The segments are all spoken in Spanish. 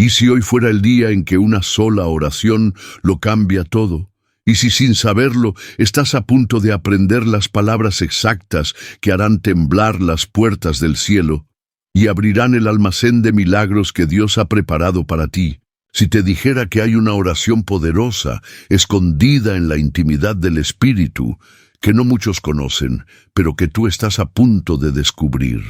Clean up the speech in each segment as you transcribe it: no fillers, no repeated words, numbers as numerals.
¿Y si hoy fuera el día en que una sola oración lo cambia todo? ¿Y si sin saberlo estás a punto de aprender las palabras exactas que harán temblar las puertas del cielo y abrirán el almacén de milagros que Dios ha preparado para ti? Si te dijera que hay una oración poderosa, escondida en la intimidad del Espíritu, que no muchos conocen, pero que tú estás a punto de descubrir.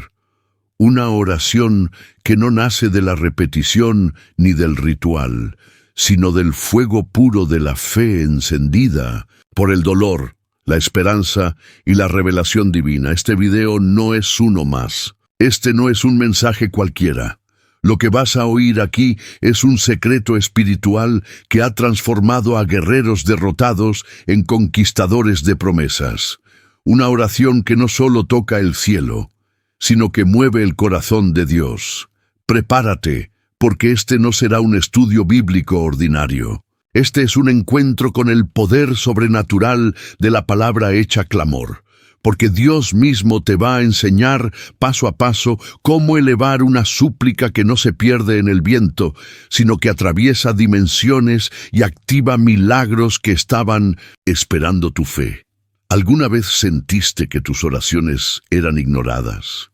Una oración que no nace de la repetición ni del ritual, sino del fuego puro de la fe encendida por el dolor, la esperanza y la revelación divina. Este video no es uno más. Este no es un mensaje cualquiera. Lo que vas a oír aquí es un secreto espiritual que ha transformado a guerreros derrotados en conquistadores de promesas. Una oración que no solo toca el cielo, sino que mueve el corazón de Dios. Prepárate, porque este no será un estudio bíblico ordinario. Este es un encuentro con el poder sobrenatural de la palabra hecha clamor, porque Dios mismo te va a enseñar paso a paso cómo elevar una súplica que no se pierde en el viento, sino que atraviesa dimensiones y activa milagros que estaban esperando tu fe. ¿Alguna vez sentiste que tus oraciones eran ignoradas?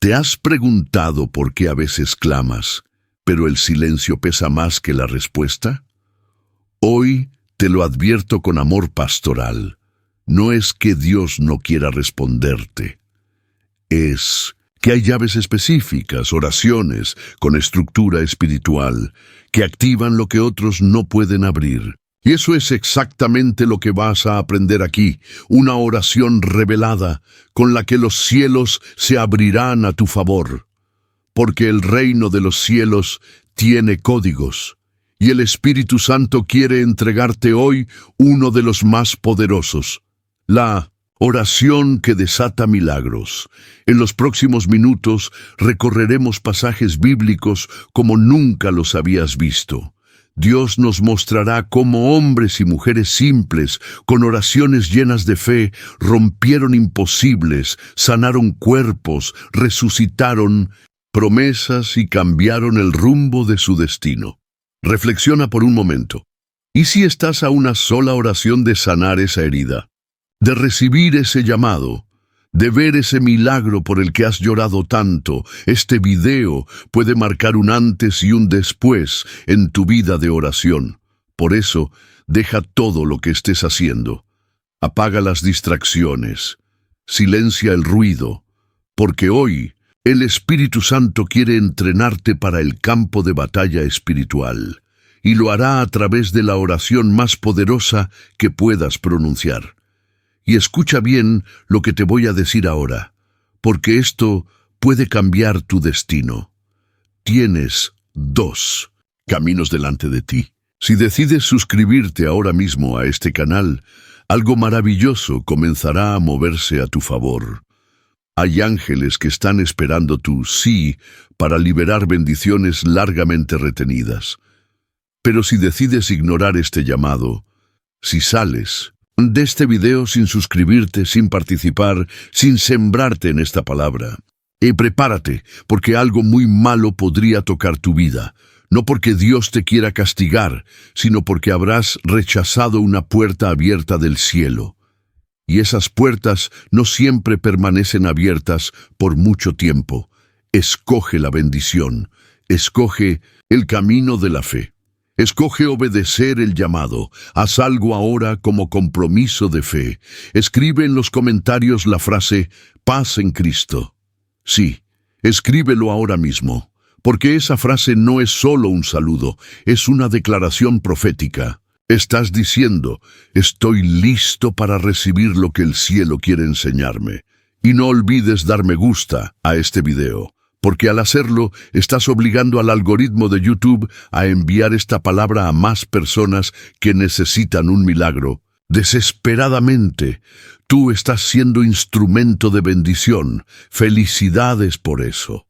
¿Te has preguntado por qué a veces clamas, pero el silencio pesa más que la respuesta? Hoy te lo advierto con amor pastoral. No es que Dios no quiera responderte. Es que hay llaves específicas, oraciones con estructura espiritual, que activan lo que otros no pueden abrir. Y eso es exactamente lo que vas a aprender aquí, una oración revelada con la que los cielos se abrirán a tu favor. Porque el reino de los cielos tiene códigos, y el Espíritu Santo quiere entregarte hoy uno de los más poderosos, la oración que desata milagros. En los próximos minutos recorreremos pasajes bíblicos como nunca los habías visto. Dios nos mostrará cómo hombres y mujeres simples, con oraciones llenas de fe, rompieron imposibles, sanaron cuerpos, resucitaron promesas y cambiaron el rumbo de su destino. Reflexiona por un momento. ¿Y si estás a una sola oración de sanar esa herida, de recibir ese llamado, de ver ese milagro por el que has llorado tanto? Este video puede marcar un antes y un después en tu vida de oración. Por eso, deja todo lo que estés haciendo. Apaga las distracciones. Silencia el ruido. Porque hoy, el Espíritu Santo quiere entrenarte para el campo de batalla espiritual. Y lo hará a través de la oración más poderosa que puedas pronunciar. Y escucha bien lo que te voy a decir ahora, porque esto puede cambiar tu destino. Tienes 2 caminos delante de ti. Si decides suscribirte ahora mismo a este canal, algo maravilloso comenzará a moverse a tu favor. Hay ángeles que están esperando tu sí para liberar bendiciones largamente retenidas. Pero si decides ignorar este llamado, si sales de este video sin suscribirte, sin participar, sin sembrarte en esta palabra, prepárate, porque algo muy malo podría tocar tu vida. No porque Dios te quiera castigar, sino porque habrás rechazado una puerta abierta del cielo. Y esas puertas no siempre permanecen abiertas por mucho tiempo. Escoge la bendición. Escoge el camino de la fe. Escoge obedecer el llamado. Haz algo ahora como compromiso de fe. Escribe en los comentarios la frase «Paz en Cristo». Sí, escríbelo ahora mismo, porque esa frase no es solo un saludo, es una declaración profética. Estás diciendo, estoy listo para recibir lo que el cielo quiere enseñarme. Y no olvides dar me gusta a este video, porque al hacerlo estás obligando al algoritmo de YouTube a enviar esta palabra a más personas que necesitan un milagro. Desesperadamente, tú estás siendo instrumento de bendición. Felicidades por eso.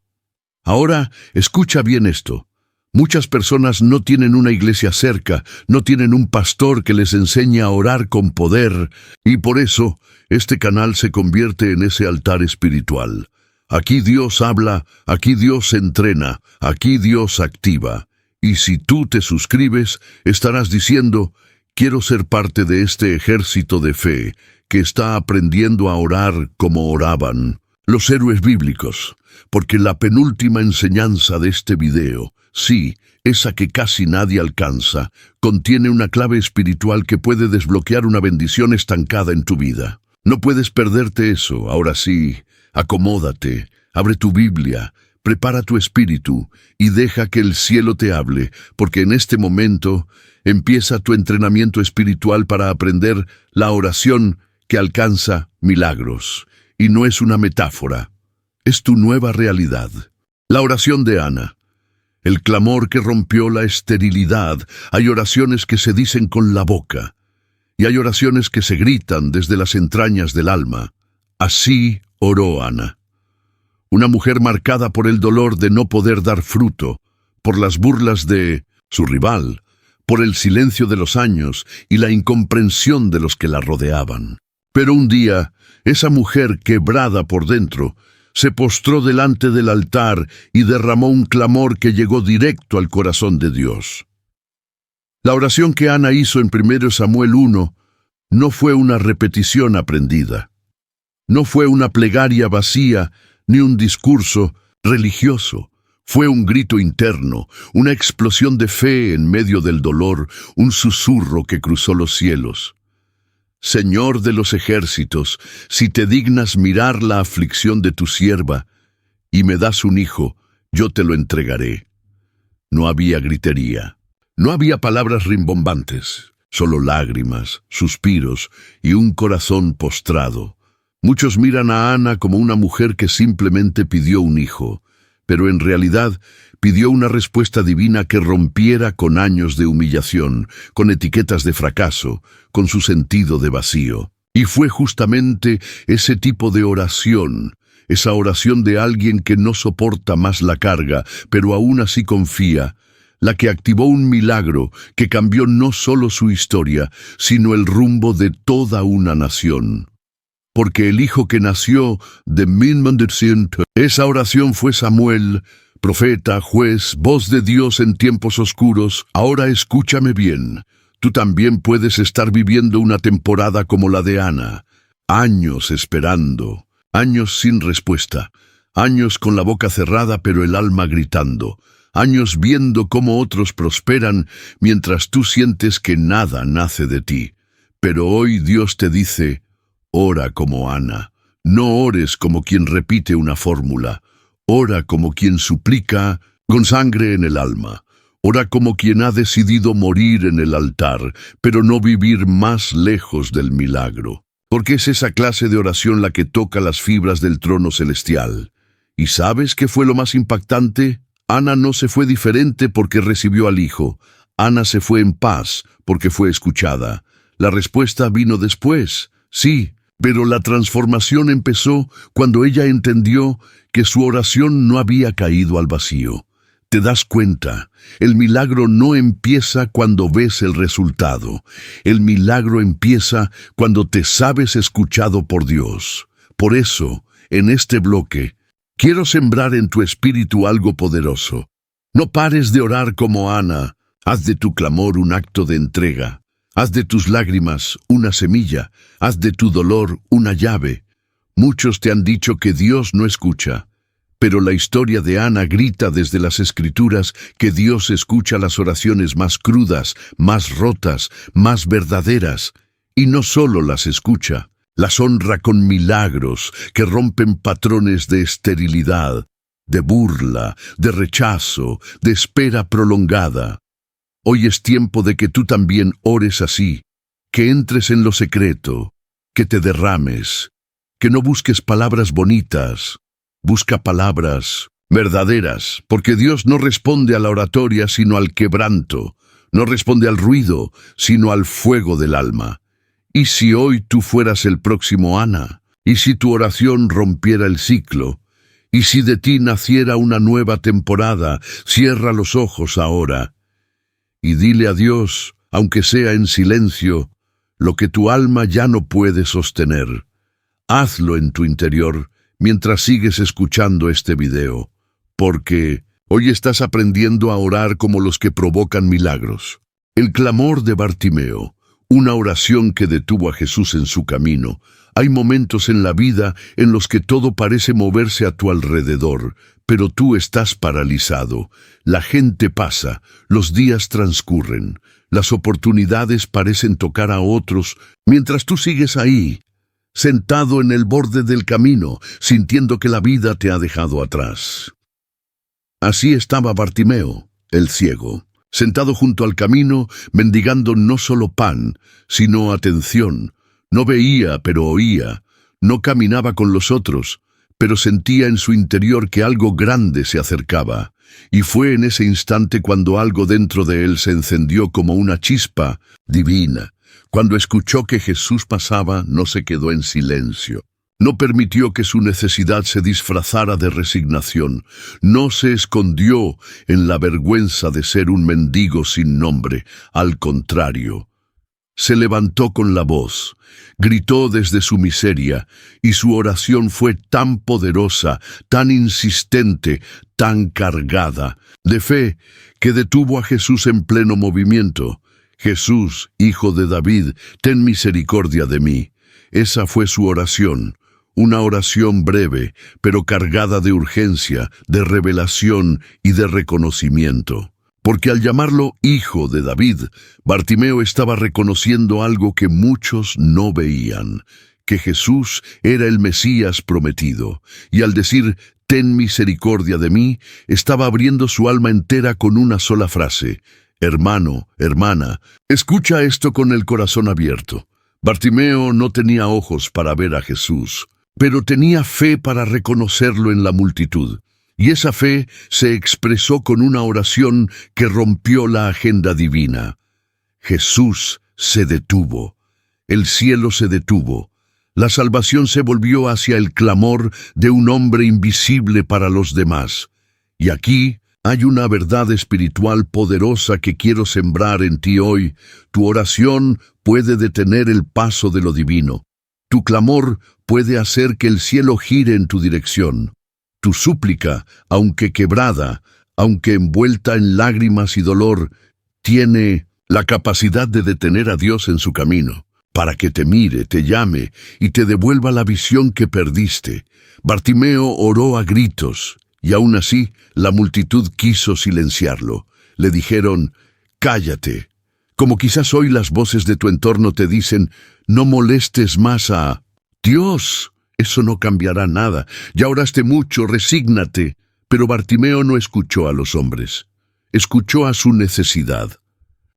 Ahora, escucha bien esto. Muchas personas no tienen una iglesia cerca, no tienen un pastor que les enseñe a orar con poder, y por eso este canal se convierte en ese altar espiritual. Aquí Dios habla, aquí Dios entrena, aquí Dios activa. Y si tú te suscribes, estarás diciendo, quiero ser parte de este ejército de fe que está aprendiendo a orar como oraban los héroes bíblicos, porque la penúltima enseñanza de este video, sí, esa que casi nadie alcanza, contiene una clave espiritual que puede desbloquear una bendición estancada en tu vida. No puedes perderte eso. Ahora sí, acomódate, abre tu Biblia, prepara tu espíritu y deja que el cielo te hable, porque en este momento empieza tu entrenamiento espiritual para aprender la oración que alcanza milagros. Y no es una metáfora, es tu nueva realidad. La oración de Ana, el clamor que rompió la esterilidad. Hay oraciones que se dicen con la boca, y hay oraciones que se gritan desde las entrañas del alma. Así oró Ana. Una mujer marcada por el dolor de no poder dar fruto, por las burlas de su rival, por el silencio de los años y la incomprensión de los que la rodeaban. Pero un día, esa mujer quebrada por dentro, se postró delante del altar y derramó un clamor que llegó directo al corazón de Dios. La oración que Ana hizo en 1 Samuel 1 no fue una repetición aprendida. No fue una plegaria vacía ni un discurso religioso. Fue un grito interno, una explosión de fe en medio del dolor, un susurro que cruzó los cielos. Señor de los ejércitos, si te dignas mirar la aflicción de tu sierva y me das un hijo, yo te lo entregaré. No había gritería, no había palabras rimbombantes, solo lágrimas, suspiros y un corazón postrado. Muchos miran a Ana como una mujer que simplemente pidió un hijo, pero en realidad pidió una respuesta divina que rompiera con años de humillación, con etiquetas de fracaso, con su sentido de vacío. Y fue justamente ese tipo de oración, esa oración de alguien que no soporta más la carga, pero aún así confía, la que activó un milagro que cambió no solo su historia, sino el rumbo de toda una nación. Porque el hijo que nació de esa oración fue Samuel, profeta, juez, voz de Dios en tiempos oscuros. Ahora escúchame bien. Tú también puedes estar viviendo una temporada como la de Ana. Años esperando, años sin respuesta, años con la boca cerrada pero el alma gritando, años viendo cómo otros prosperan mientras tú sientes que nada nace de ti. Pero hoy Dios te dice, ora como Ana. No ores como quien repite una fórmula. Ora como quien suplica con sangre en el alma. Ora como quien ha decidido morir en el altar, pero no vivir más lejos del milagro. Porque es esa clase de oración la que toca las fibras del trono celestial. ¿Y sabes qué fue lo más impactante? Ana no se fue diferente porque recibió al hijo. Ana se fue en paz porque fue escuchada. La respuesta vino después, sí. Pero la transformación empezó cuando ella entendió que su oración no había caído al vacío. ¿Te das cuenta? El milagro no empieza cuando ves el resultado. El milagro empieza cuando te sabes escuchado por Dios. Por eso, en este bloque, quiero sembrar en tu espíritu algo poderoso. No pares de orar como Ana. Haz de tu clamor un acto de entrega. Haz de tus lágrimas una semilla, haz de tu dolor una llave. Muchos te han dicho que Dios no escucha, pero la historia de Ana grita desde las Escrituras que Dios escucha las oraciones más crudas, más rotas, más verdaderas, y no solo las escucha, las honra con milagros que rompen patrones de esterilidad, de burla, de rechazo, de espera prolongada. Hoy es tiempo de que tú también ores así, que entres en lo secreto, que te derrames, que no busques palabras bonitas, busca palabras verdaderas, porque Dios no responde a la oratoria sino al quebranto, no responde al ruido sino al fuego del alma. ¿Y si hoy tú fueras el próximo Ana? ¿Y si tu oración rompiera el ciclo? ¿Y si de ti naciera una nueva temporada? Cierra los ojos ahora y dile a Dios, aunque sea en silencio, lo que tu alma ya no puede sostener. Hazlo en tu interior, mientras sigues escuchando este video, porque hoy estás aprendiendo a orar como los que provocan milagros. El clamor de Bartimeo, una oración que detuvo a Jesús en su camino. Hay momentos en la vida en los que todo parece moverse a tu alrededor, pero tú estás paralizado. La gente pasa, los días transcurren, las oportunidades parecen tocar a otros, mientras tú sigues ahí, sentado en el borde del camino, sintiendo que la vida te ha dejado atrás. Así estaba Bartimeo, el ciego, sentado junto al camino, mendigando no solo pan, sino atención. No veía, pero oía. No caminaba con los otros, pero sentía en su interior que algo grande se acercaba. Y fue en ese instante cuando algo dentro de él se encendió como una chispa divina. Cuando escuchó que Jesús pasaba, no se quedó en silencio. No permitió que su necesidad se disfrazara de resignación. No se escondió en la vergüenza de ser un mendigo sin nombre. Al contrario, se levantó con la voz, gritó desde su miseria, y su oración fue tan poderosa, tan insistente, tan cargada de fe, que detuvo a Jesús en pleno movimiento. Jesús, Hijo de David, ten misericordia de mí. Esa fue su oración. Una oración breve, pero cargada de urgencia, de revelación y de reconocimiento. Porque al llamarlo Hijo de David, Bartimeo estaba reconociendo algo que muchos no veían, que Jesús era el Mesías prometido, y al decir, ten misericordia de mí, estaba abriendo su alma entera con una sola frase. Hermano, hermana, escucha esto con el corazón abierto. Bartimeo no tenía ojos para ver a Jesús, pero tenía fe para reconocerlo en la multitud. Y esa fe se expresó con una oración que rompió la agenda divina. Jesús se detuvo. El cielo se detuvo. La salvación se volvió hacia el clamor de un hombre invisible para los demás. Y aquí hay una verdad espiritual poderosa que quiero sembrar en ti hoy. Tu oración puede detener el paso de lo divino. Tu clamor puede hacer que el cielo gire en tu dirección. Tu súplica, aunque quebrada, aunque envuelta en lágrimas y dolor, tiene la capacidad de detener a Dios en su camino, para que te mire, te llame y te devuelva la visión que perdiste. Bartimeo oró a gritos, y aún así la multitud quiso silenciarlo. Le dijeron, cállate. Como quizás hoy las voces de tu entorno te dicen, no molestes más a Dios. Eso no cambiará nada. Ya oraste mucho, resígnate. Pero Bartimeo no escuchó a los hombres. Escuchó a su necesidad.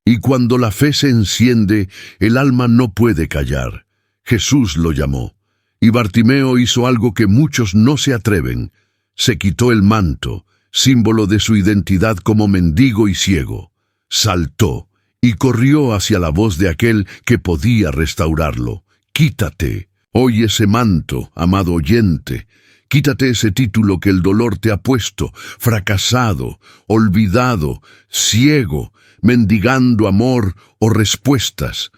Y cuando la fe se enciende, el alma no puede callar. Jesús lo llamó. Y Bartimeo hizo algo que muchos no se atreven. Se quitó el manto, símbolo de su identidad como mendigo y ciego. Saltó y corrió hacia la voz de aquel que podía restaurarlo. Quítate hoy ese manto, amado oyente. Quítate ese título que el dolor te ha puesto, fracasado, olvidado, ciego, mendigando amor o respuestas.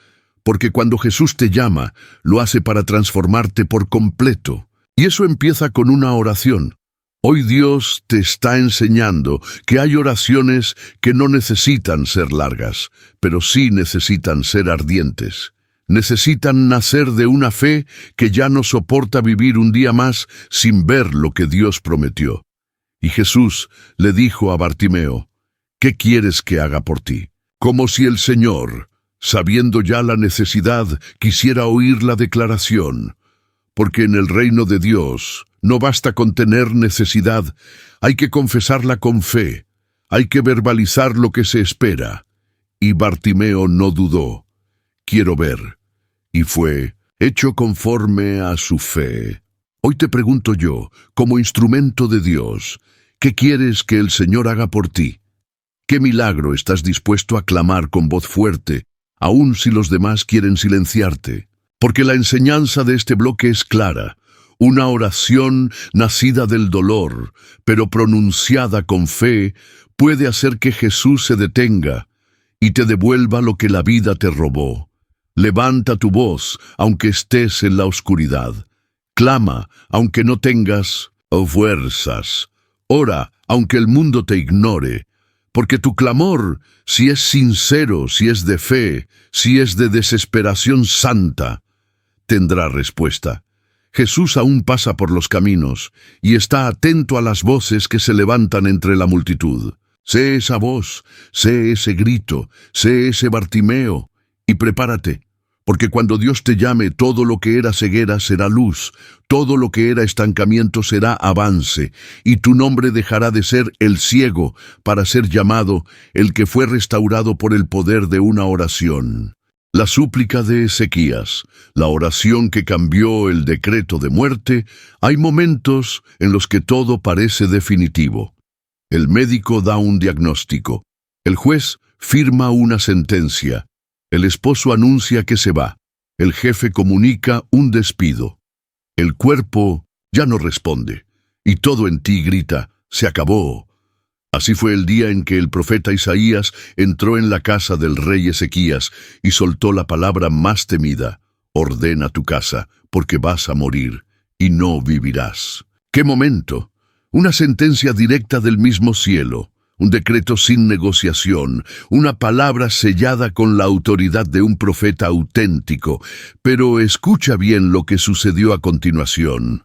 Porque cuando Jesús te llama, lo hace para transformarte por completo. Y eso empieza con una oración. Hoy Dios te está enseñando que hay oraciones que no necesitan ser largas, pero sí necesitan ser ardientes. Necesitan nacer de una fe que ya no soporta vivir un día más sin ver lo que Dios prometió. Y Jesús le dijo a Bartimeo, ¿qué quieres que haga por ti? Como si el Señor, sabiendo ya la necesidad, quisiera oír la declaración. Porque en el reino de Dios no basta con tener necesidad, hay que confesarla con fe, hay que verbalizar lo que se espera. Y Bartimeo no dudó. Quiero ver. Y fue hecho conforme a su fe. Hoy te pregunto yo, como instrumento de Dios, ¿qué quieres que el Señor haga por ti? ¿Qué milagro estás dispuesto a clamar con voz fuerte, aun si los demás quieren silenciarte? Porque la enseñanza de este bloque es clara. Una oración nacida del dolor, pero pronunciada con fe, puede hacer que Jesús se detenga y te devuelva lo que la vida te robó. Levanta tu voz, aunque estés en la oscuridad. Clama, aunque no tengas fuerzas. Ora, aunque el mundo te ignore. Porque tu clamor, si es sincero, si es de fe, si es de desesperación santa, tendrá respuesta. Jesús aún pasa por los caminos y está atento a las voces que se levantan entre la multitud. Sé esa voz, sé ese grito, sé ese Bartimeo, y prepárate, porque cuando Dios te llame, todo lo que era ceguera será luz, todo lo que era estancamiento será avance, y tu nombre dejará de ser el ciego para ser llamado el que fue restaurado por el poder de una oración. La súplica de Ezequías, la oración que cambió el decreto de muerte. Hay momentos en los que todo parece definitivo. El médico da un diagnóstico, el juez firma una sentencia, el esposo anuncia que se va, el jefe comunica un despido. El cuerpo ya no responde, y todo en ti grita, se acabó. Así fue el día en que el profeta Isaías entró en la casa del rey Ezequías y soltó la palabra más temida: ordena tu casa, porque vas a morir, y no vivirás. ¡Qué momento! Una sentencia directa del mismo cielo, un decreto sin negociación, una palabra sellada con la autoridad de un profeta auténtico. Pero escucha bien lo que sucedió a continuación,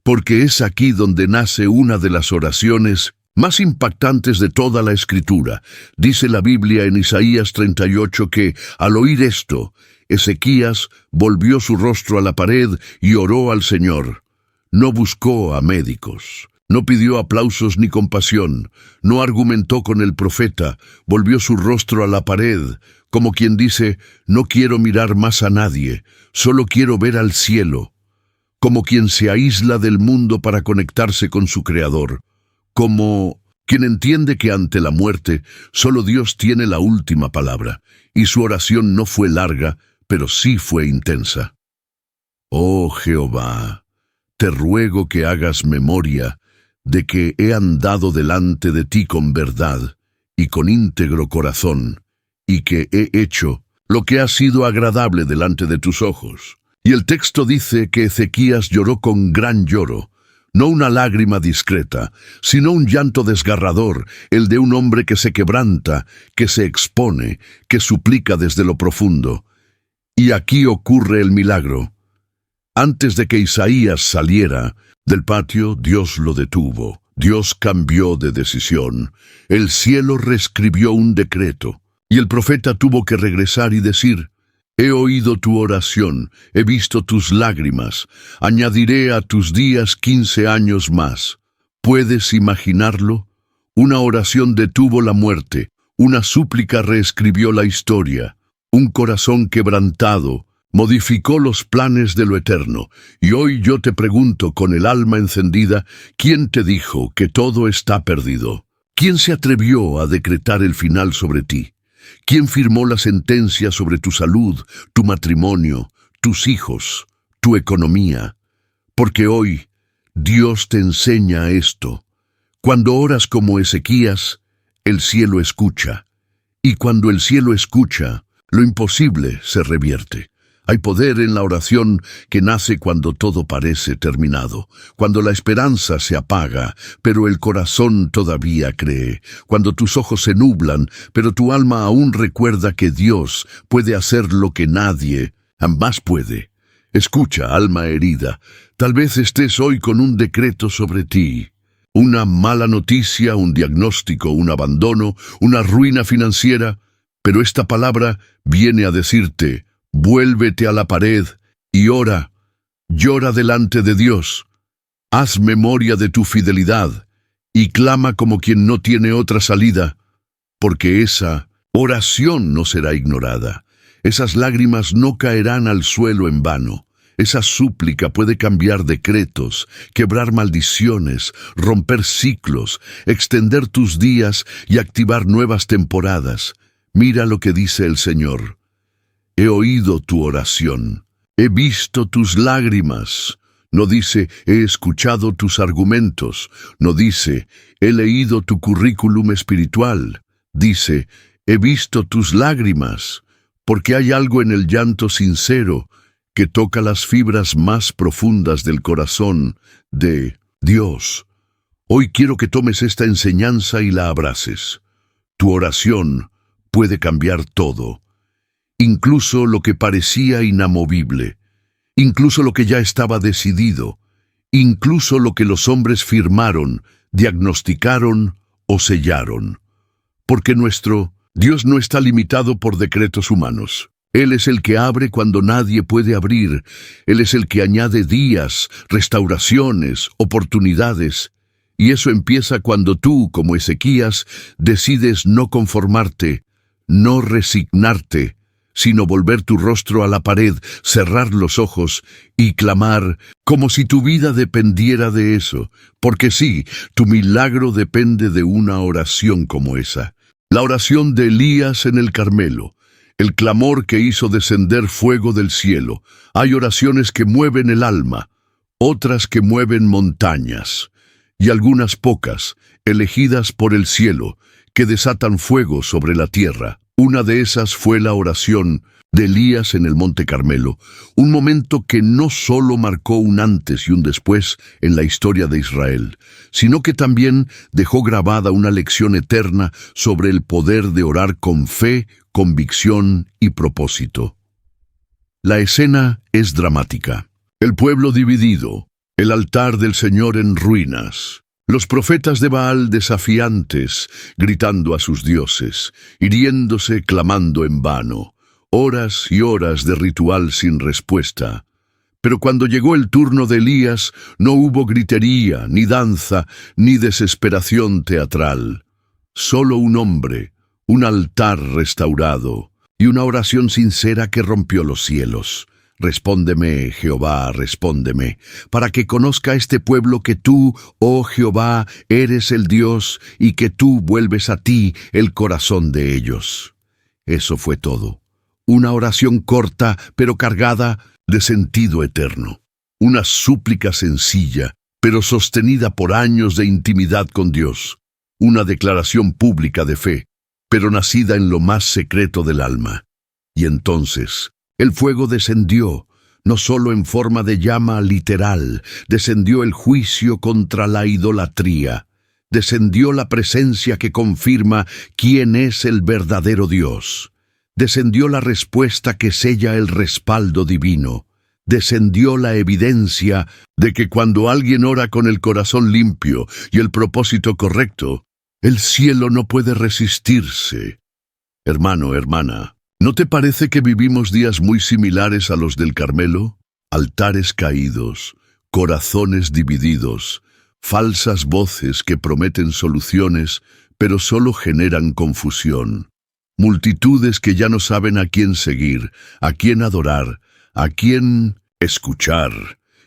porque es aquí donde nace una de las oraciones más impactantes de toda la Escritura. Dice la Biblia en Isaías 38 que, al oír esto, Ezequías volvió su rostro a la pared y oró al Señor. No buscó a médicos. No pidió aplausos ni compasión, no argumentó con el profeta, volvió su rostro a la pared, como quien dice, no quiero mirar más a nadie, solo quiero ver al cielo, como quien se aísla del mundo para conectarse con su Creador, como quien entiende que ante la muerte solo Dios tiene la última palabra, y su oración no fue larga, pero sí fue intensa. Oh Jehová, te ruego que hagas memoria de que he andado delante de ti con verdad y con íntegro corazón, y que he hecho lo que ha sido agradable delante de tus ojos. Y el texto dice que Ezequías lloró con gran lloro, no una lágrima discreta, sino un llanto desgarrador, el de un hombre que se quebranta, que se expone, que suplica desde lo profundo. Y aquí ocurre el milagro. Antes de que Isaías saliera del patio, Dios lo detuvo. Dios cambió de decisión. El cielo reescribió un decreto, y el profeta tuvo que regresar y decir: he oído tu oración, he visto tus lágrimas, añadiré a tus días 15 años más. ¿Puedes imaginarlo? Una oración detuvo la muerte, una súplica reescribió la historia, un corazón quebrantado modificó los planes de lo eterno. Y hoy yo te pregunto con el alma encendida, ¿quién te dijo que todo está perdido? ¿Quién se atrevió a decretar el final sobre ti? ¿Quién firmó la sentencia sobre tu salud, tu matrimonio, tus hijos, tu economía? Porque hoy Dios te enseña esto. Cuando oras como Ezequías, el cielo escucha. Y cuando el cielo escucha, lo imposible se revierte. Hay poder en la oración que nace cuando todo parece terminado, cuando la esperanza se apaga, pero el corazón todavía cree, cuando tus ojos se nublan, pero tu alma aún recuerda que Dios puede hacer lo que nadie jamás puede. Escucha, alma herida, tal vez estés hoy con un decreto sobre ti. Una mala noticia, un diagnóstico, un abandono, una ruina financiera, pero esta palabra viene a decirte: vuélvete a la pared y ora, llora delante de Dios, haz memoria de tu fidelidad y clama como quien no tiene otra salida, porque esa oración no será ignorada, esas lágrimas no caerán al suelo en vano. Esa súplica puede cambiar decretos, quebrar maldiciones, romper ciclos, extender tus días y activar nuevas temporadas. Mira lo que dice el Señor: he oído tu oración, he visto tus lágrimas. No dice, he escuchado tus argumentos. No dice, he leído tu currículum espiritual. Dice, he visto tus lágrimas, porque hay algo en el llanto sincero que toca las fibras más profundas del corazón de Dios. Hoy quiero que tomes esta enseñanza y la abraces. Tu oración puede cambiar todo, incluso lo que parecía inamovible, incluso lo que ya estaba decidido, incluso lo que los hombres firmaron, diagnosticaron o sellaron. Porque nuestro Dios no está limitado por decretos humanos. Él es el que abre cuando nadie puede abrir. Él es el que añade días, restauraciones, oportunidades. Y eso empieza cuando tú, como Ezequías, decides no conformarte, no resignarte, sino volver tu rostro a la pared, cerrar los ojos y clamar como si tu vida dependiera de eso. Porque sí, tu milagro depende de una oración como esa. La oración de Elías en el Carmelo, el clamor que hizo descender fuego del cielo. Hay oraciones que mueven el alma, otras que mueven montañas, y algunas pocas, elegidas por el cielo, que desatan fuego sobre la tierra. Una de esas fue la oración de Elías en el Monte Carmelo, un momento que no solo marcó un antes y un después en la historia de Israel, sino que también dejó grabada una lección eterna sobre el poder de orar con fe, convicción y propósito. La escena es dramática. El pueblo dividido, el altar del Señor en ruinas, los profetas de Baal desafiantes, gritando a sus dioses, hiriéndose, clamando en vano, horas y horas de ritual sin respuesta. Pero cuando llegó el turno de Elías, no hubo gritería, ni danza, ni desesperación teatral. Solo un hombre, un altar restaurado, y una oración sincera que rompió los cielos. Respóndeme, Jehová, respóndeme, para que conozca este pueblo que tú, oh Jehová, eres el Dios, y que tú vuelves a ti el corazón de ellos. Eso fue todo. Una oración corta, pero cargada de sentido eterno. Una súplica sencilla, pero sostenida por años de intimidad con Dios. Una declaración pública de fe, pero nacida en lo más secreto del alma. Y entonces el fuego descendió, no solo en forma de llama literal, descendió el juicio contra la idolatría, descendió la presencia que confirma quién es el verdadero Dios, descendió la respuesta que sella el respaldo divino, descendió la evidencia de que cuando alguien ora con el corazón limpio y el propósito correcto, el cielo no puede resistirse. Hermano, hermana, ¿no te parece que vivimos días muy similares a los del Carmelo? Altares caídos, corazones divididos, falsas voces que prometen soluciones, pero solo generan confusión. Multitudes que ya no saben a quién seguir, a quién adorar, a quién escuchar.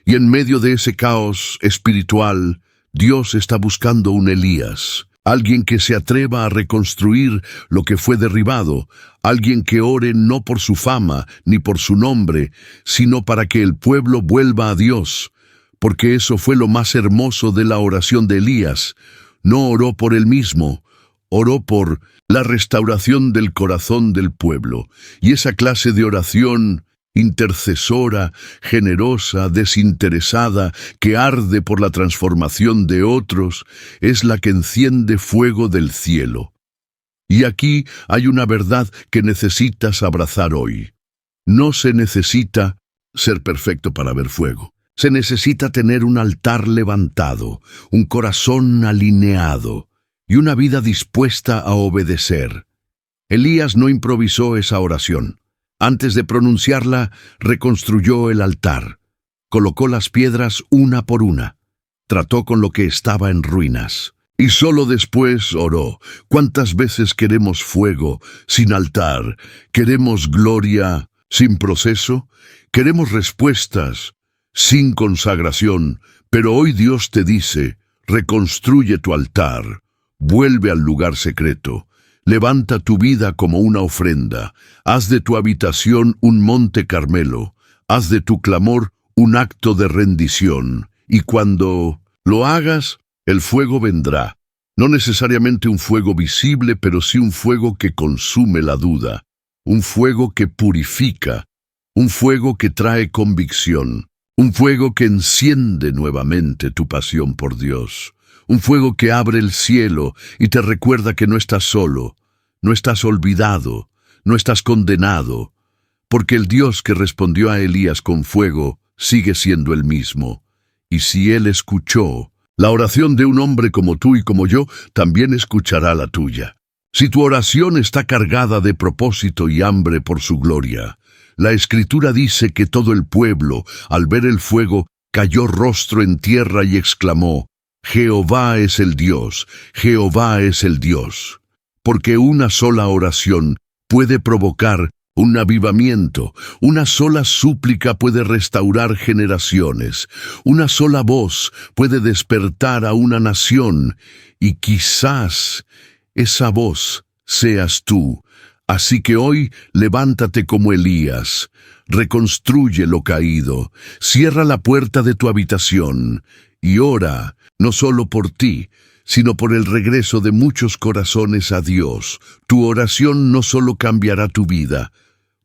Y en medio de ese caos espiritual, Dios está buscando un Elías. Alguien que se atreva a reconstruir lo que fue derribado, alguien que ore no por su fama ni por su nombre, sino para que el pueblo vuelva a Dios, porque eso fue lo más hermoso de la oración de Elías. No oró por él mismo, oró por la restauración del corazón del pueblo, y esa clase de oración intercesora, generosa, desinteresada, que arde por la transformación de otros, es la que enciende fuego del cielo. Y aquí hay una verdad que necesitas abrazar hoy. No se necesita ser perfecto para ver fuego. Se necesita tener un altar levantado, un corazón alineado y una vida dispuesta a obedecer. Elías no improvisó esa oración. Antes de pronunciarla, reconstruyó el altar, colocó las piedras una por una, trató con lo que estaba en ruinas, y solo después oró. ¿Cuántas veces queremos fuego sin altar? ¿Queremos gloria sin proceso? ¿Queremos respuestas sin consagración? Pero hoy Dios te dice, reconstruye tu altar, vuelve al lugar secreto. Levanta tu vida como una ofrenda, haz de tu habitación un monte Carmelo, haz de tu clamor un acto de rendición, y cuando lo hagas, el fuego vendrá. No necesariamente un fuego visible, pero sí un fuego que consume la duda, un fuego que purifica, un fuego que trae convicción, un fuego que enciende nuevamente tu pasión por Dios, un fuego que abre el cielo y te recuerda que no estás solo, no estás olvidado, no estás condenado, porque el Dios que respondió a Elías con fuego sigue siendo el mismo. Y si Él escuchó la oración de un hombre como tú y como yo, también escuchará la tuya. Si tu oración está cargada de propósito y hambre por su gloria, la Escritura dice que todo el pueblo, al ver el fuego, cayó rostro en tierra y exclamó: Jehová es el Dios, Jehová es el Dios. Porque una sola oración puede provocar un avivamiento, una sola súplica puede restaurar generaciones, una sola voz puede despertar a una nación, y quizás esa voz seas tú. Así que hoy levántate como Elías, reconstruye lo caído, cierra la puerta de tu habitación y ora, no solo por ti, sino por el regreso de muchos corazones a Dios. Tu oración no solo cambiará tu vida,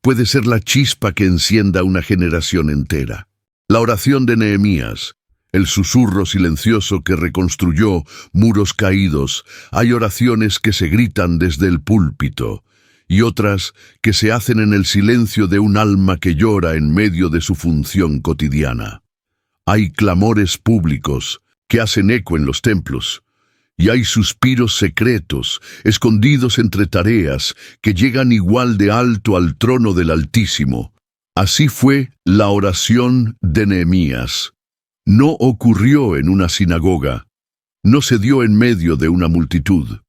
puede ser la chispa que encienda una generación entera. La oración de Nehemías, el susurro silencioso que reconstruyó muros caídos. Hay oraciones que se gritan desde el púlpito y otras que se hacen en el silencio de un alma que llora en medio de su función cotidiana. Hay clamores públicos que hacen eco en los templos, y hay suspiros secretos, escondidos entre tareas, que llegan igual de alto al trono del Altísimo. Así fue la oración de Nehemías. No ocurrió en una sinagoga, no se dio en medio de una multitud,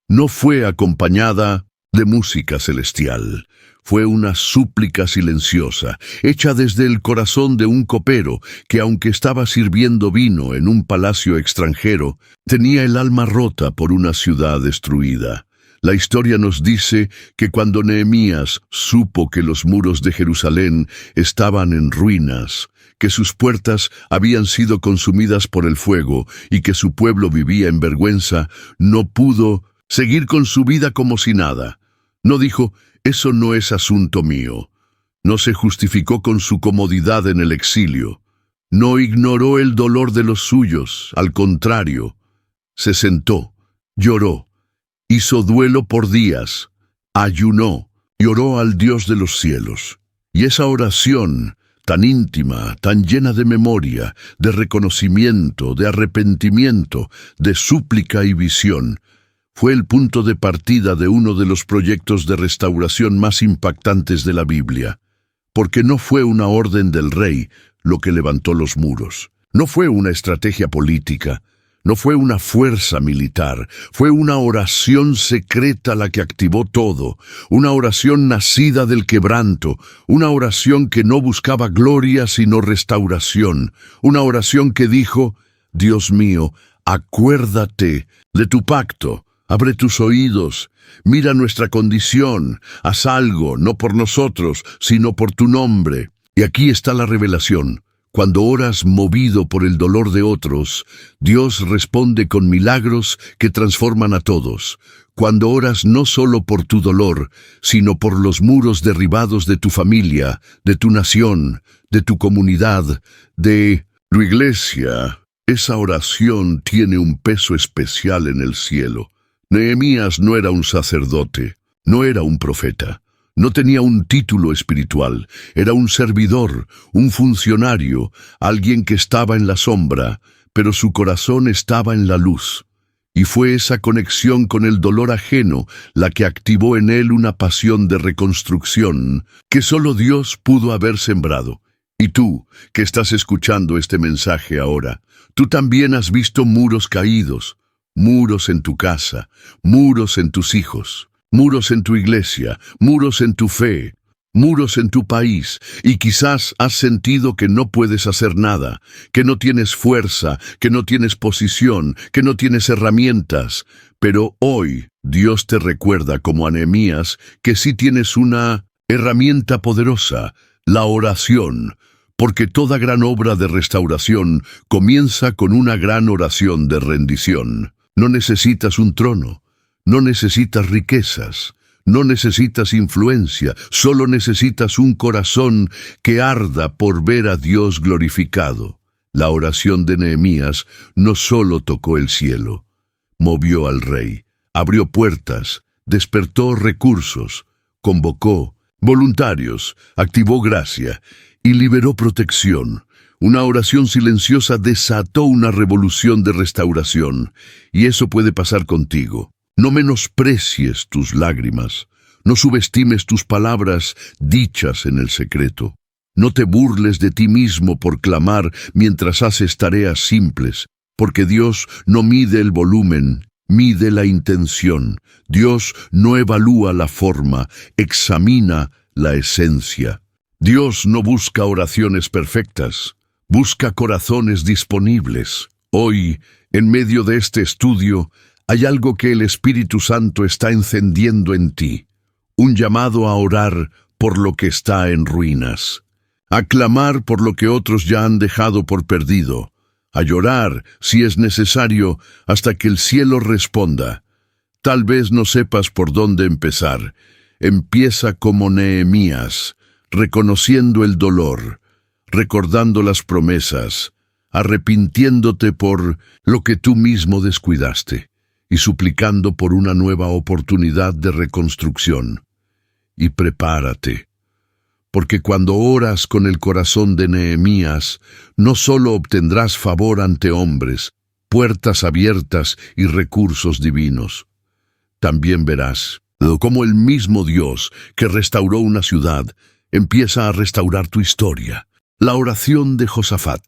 no fue acompañada de música celestial. Fue una súplica silenciosa, hecha desde el corazón de un copero que, aunque estaba sirviendo vino en un palacio extranjero, tenía el alma rota por una ciudad destruida. La historia nos dice que cuando Nehemías supo que los muros de Jerusalén estaban en ruinas, que sus puertas habían sido consumidas por el fuego y que su pueblo vivía en vergüenza, no pudo seguir con su vida como si nada. No dijo: eso no es asunto mío. No se justificó con su comodidad en el exilio. No ignoró el dolor de los suyos. Al contrario, se sentó, lloró, hizo duelo por días, ayunó y oró al Dios de los cielos. Y esa oración, tan íntima, tan llena de memoria, de reconocimiento, de arrepentimiento, de súplica y visión, fue el punto de partida de uno de los proyectos de restauración más impactantes de la Biblia, porque no fue una orden del rey lo que levantó los muros, no fue una estrategia política, no fue una fuerza militar, fue una oración secreta la que activó todo, una oración nacida del quebranto, una oración que no buscaba gloria sino restauración, una oración que dijo: Dios mío, acuérdate de tu pacto. Abre tus oídos, mira nuestra condición, haz algo, no por nosotros, sino por tu nombre. Y aquí está la revelación. Cuando oras movido por el dolor de otros, Dios responde con milagros que transforman a todos. Cuando oras no solo por tu dolor, sino por los muros derribados de tu familia, de tu nación, de tu comunidad, de tu iglesia, esa oración tiene un peso especial en el cielo. Nehemías no era un sacerdote, no era un profeta, no tenía un título espiritual, era un servidor, un funcionario, alguien que estaba en la sombra, pero su corazón estaba en la luz. Y fue esa conexión con el dolor ajeno la que activó en él una pasión de reconstrucción que solo Dios pudo haber sembrado. Y tú, que estás escuchando este mensaje ahora, tú también has visto muros caídos, muros en tu casa, muros en tus hijos, muros en tu iglesia, muros en tu fe, muros en tu país, y quizás has sentido que no puedes hacer nada, que no tienes fuerza, que no tienes posición, que no tienes herramientas. Pero hoy Dios te recuerda, como a Nehemías, que sí tienes una herramienta poderosa: la oración. Porque toda gran obra de restauración comienza con una gran oración de rendición. No necesitas un trono, no necesitas riquezas, No necesitas influencia, solo necesitas un corazón que arda por ver a Dios glorificado. La oración de Nehemías no solo tocó el cielo, movió al rey, abrió puertas, despertó recursos, convocó voluntarios, activó gracia y liberó protección. Una oración silenciosa desató una revolución de restauración, y eso puede pasar contigo. No menosprecies tus lágrimas, no subestimes tus palabras dichas en el secreto. No te burles de ti mismo por clamar mientras haces tareas simples, porque Dios no mide el volumen, mide la intención. Dios no evalúa la forma, examina la esencia. Dios no busca oraciones perfectas, busca corazones disponibles. Hoy, en medio de este estudio, hay algo que el Espíritu Santo está encendiendo en ti, un llamado a orar por lo que está en ruinas, a clamar por lo que otros ya han dejado por perdido, a llorar, si es necesario, hasta que el cielo responda. Tal vez no sepas por dónde empezar. Empieza como Nehemías, reconociendo el dolor, recordando las promesas, arrepintiéndote por lo que tú mismo descuidaste y suplicando por una nueva oportunidad de reconstrucción. Y prepárate, porque cuando oras con el corazón de Nehemías, no solo obtendrás favor ante hombres, puertas abiertas y recursos divinos. También verás cómo el mismo Dios que restauró una ciudad empieza a restaurar tu historia. La oración de Josafat.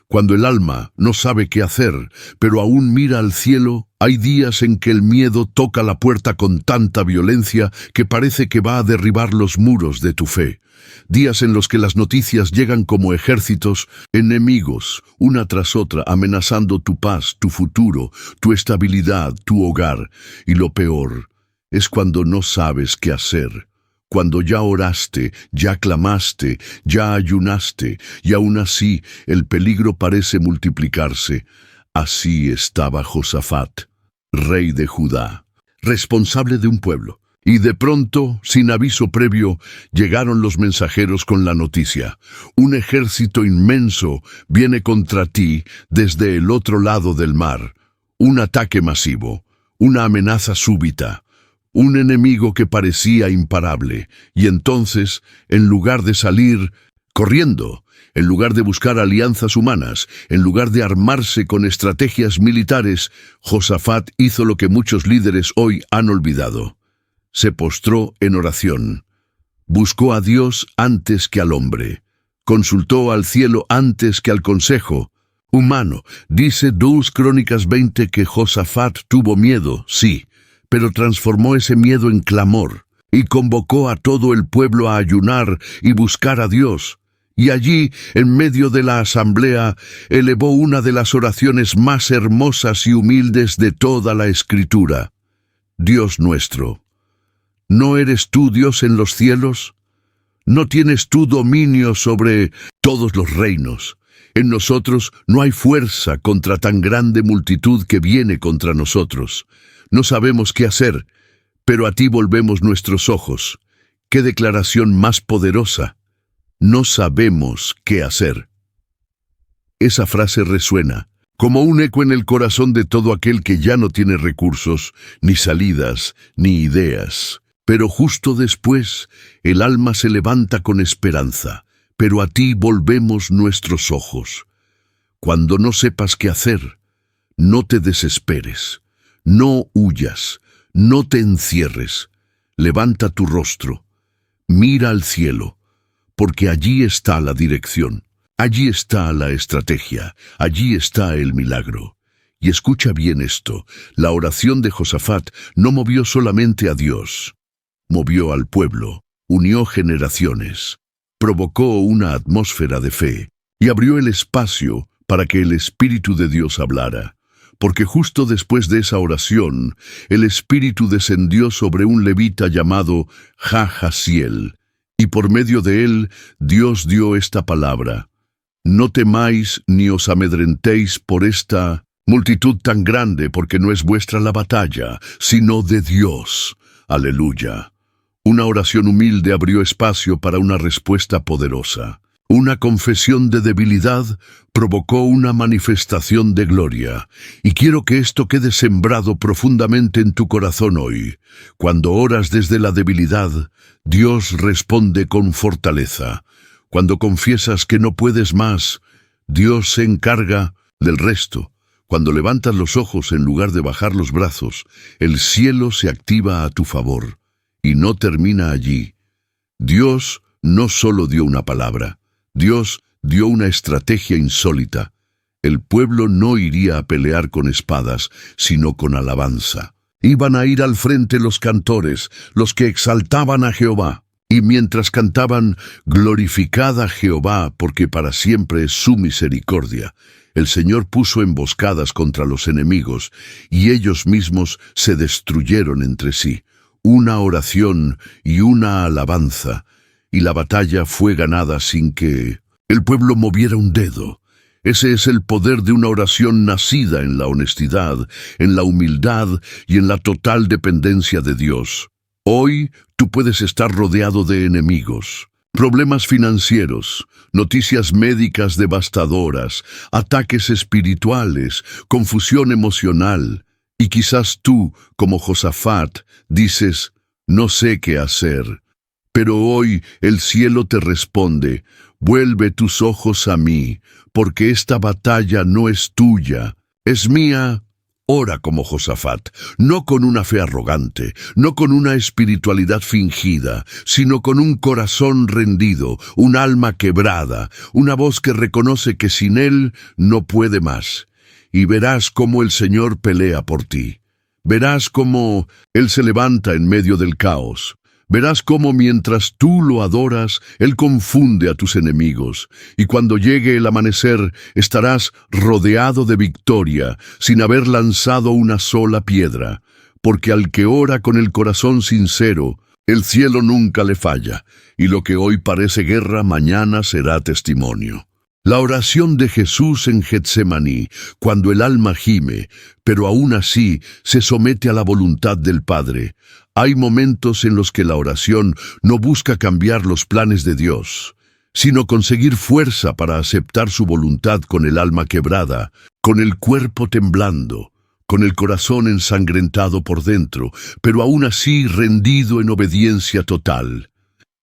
Cuando el alma no sabe qué hacer, pero aún mira al cielo, hay días en que el miedo toca la puerta con tanta violencia que parece que va a derribar los muros de tu fe. Días en los que las noticias llegan como ejércitos, enemigos, una tras otra, amenazando tu paz, tu futuro, tu estabilidad, tu hogar. Y lo peor es cuando no sabes qué hacer. Cuando ya oraste, ya clamaste, ya ayunaste, y aún así el peligro parece multiplicarse. Así estaba Josafat, rey de Judá, responsable de un pueblo. Y de pronto, sin aviso previo, llegaron los mensajeros con la noticia. Un ejército inmenso viene contra ti desde el otro lado del mar. Un ataque masivo, una amenaza súbita. Un enemigo que parecía imparable, y entonces, en lugar de salir corriendo, en lugar de buscar alianzas humanas, en lugar de armarse con estrategias militares, Josafat hizo lo que muchos líderes hoy han olvidado. Se postró en oración. Buscó a Dios antes que al hombre. Consultó al cielo antes que al consejo humano. Dice 2 Crónicas 20 que Josafat tuvo miedo, sí, pero transformó ese miedo en clamor y convocó a todo el pueblo a ayunar y buscar a Dios. Y allí, en medio de la asamblea, elevó una de las oraciones más hermosas y humildes de toda la Escritura. Dios nuestro, ¿no eres tú Dios en los cielos? ¿No tienes tú dominio sobre todos los reinos? En nosotros no hay fuerza contra tan grande multitud que viene contra nosotros. No sabemos qué hacer, pero a ti volvemos nuestros ojos. ¡Qué declaración más poderosa! No sabemos qué hacer. Esa frase resuena como un eco en el corazón de todo aquel que ya no tiene recursos, ni salidas, ni ideas. Pero justo después, el alma se levanta con esperanza. Pero a ti volvemos nuestros ojos. Cuando no sepas qué hacer, no te desesperes. No huyas, no te encierres. Levanta tu rostro, mira al cielo, porque allí está la dirección, allí está la estrategia, allí está el milagro. Y escucha bien esto, la oración de Josafat no movió solamente a Dios, movió al pueblo, unió generaciones, provocó una atmósfera de fe y abrió el espacio para que el Espíritu de Dios hablara. Porque justo después de esa oración, el Espíritu descendió sobre un levita llamado Jahaziel, y por medio de él Dios dio esta palabra: No temáis ni os amedrentéis por esta multitud tan grande, porque no es vuestra la batalla, sino de Dios. Aleluya. Una oración humilde abrió espacio para una respuesta poderosa. Una confesión de debilidad provocó una manifestación de gloria, y quiero que esto quede sembrado profundamente en tu corazón hoy. Cuando oras desde la debilidad, Dios responde con fortaleza. Cuando confiesas que no puedes más, Dios se encarga del resto. Cuando levantas los ojos en lugar de bajar los brazos, el cielo se activa a tu favor. Y no termina allí. Dios no solo dio una palabra, Dios dio una estrategia insólita. El pueblo no iría a pelear con espadas, sino con alabanza. Iban a ir al frente los cantores, los que exaltaban a Jehová. Y mientras cantaban, glorificad a Jehová, porque para siempre es su misericordia, el Señor puso emboscadas contra los enemigos, y ellos mismos se destruyeron entre sí. Una oración y una alabanza, y la batalla fue ganada sin que el pueblo moviera un dedo. Ese es el poder de una oración nacida en la honestidad, en la humildad y en la total dependencia de Dios. Hoy tú puedes estar rodeado de enemigos, problemas financieros, noticias médicas devastadoras, ataques espirituales, confusión emocional, y quizás tú, como Josafat, dices, no sé qué hacer. Pero hoy el cielo te responde, vuelve tus ojos a mí, porque esta batalla no es tuya, es mía. Ora como Josafat, no con una fe arrogante, no con una espiritualidad fingida, sino con un corazón rendido, un alma quebrada, una voz que reconoce que sin Él no puede más. Y verás cómo el Señor pelea por ti. Verás cómo Él se levanta en medio del caos. Verás cómo mientras tú lo adoras, Él confunde a tus enemigos, y cuando llegue el amanecer estarás rodeado de victoria, sin haber lanzado una sola piedra, porque al que ora con el corazón sincero, el cielo nunca le falla, y lo que hoy parece guerra, mañana será testimonio. La oración de Jesús en Getsemaní, cuando el alma gime, pero aún así se somete a la voluntad del Padre. Hay momentos en los que la oración no busca cambiar los planes de Dios, sino conseguir fuerza para aceptar su voluntad con el alma quebrada, con el cuerpo temblando, con el corazón ensangrentado por dentro, pero aún así rendido en obediencia total.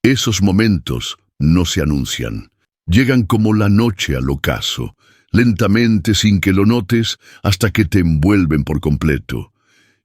Esos momentos no se anuncian. Llegan como la noche al ocaso, lentamente sin que lo notes, hasta que te envuelven por completo.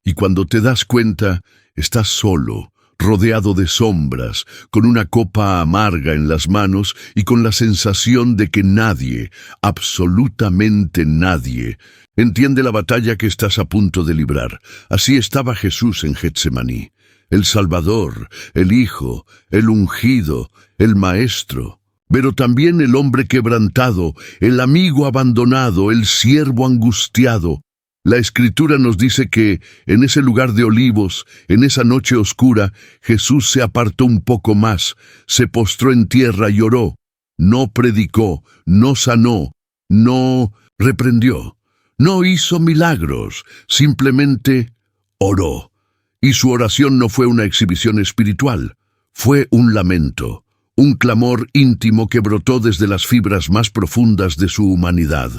Y cuando te das cuenta, estás solo, rodeado de sombras, con una copa amarga en las manos y con la sensación de que nadie, absolutamente nadie, entiende la batalla que estás a punto de librar. Así estaba Jesús en Getsemaní, el Salvador, el Hijo, el ungido, el Maestro. Pero también el hombre quebrantado, el amigo abandonado, el siervo angustiado. La Escritura nos dice que, en ese lugar de olivos, en esa noche oscura, Jesús se apartó un poco más, se postró en tierra y oró. No predicó, no sanó, no reprendió, no hizo milagros, simplemente oró. Y su oración no fue una exhibición espiritual, fue un lamento. Un clamor íntimo que brotó desde las fibras más profundas de su humanidad.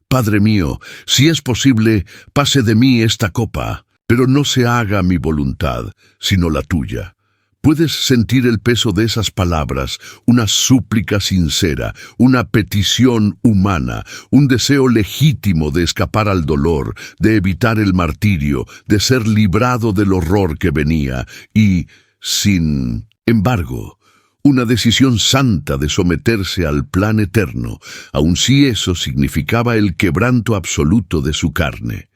Padre mío, si es posible, pase de mí esta copa, pero no se haga mi voluntad, sino la tuya. Puedes sentir el peso de esas palabras, una súplica sincera, una petición humana, un deseo legítimo de escapar al dolor, de evitar el martirio, de ser librado del horror que venía, y, sin embargo, una decisión santa de someterse al plan eterno, aun si eso significaba el quebranto absoluto de su carne.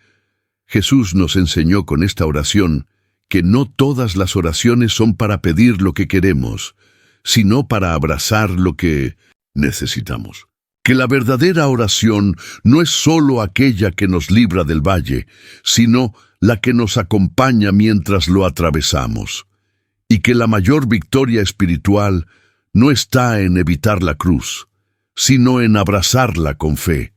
Jesús nos enseñó con esta oración que no todas las oraciones son para pedir lo que queremos, sino para abrazar lo que necesitamos. Que la verdadera oración no es solo aquella que nos libra del valle, sino la que nos acompaña mientras lo atravesamos. Y que la mayor victoria espiritual no está en evitar la cruz, sino en abrazarla con fe,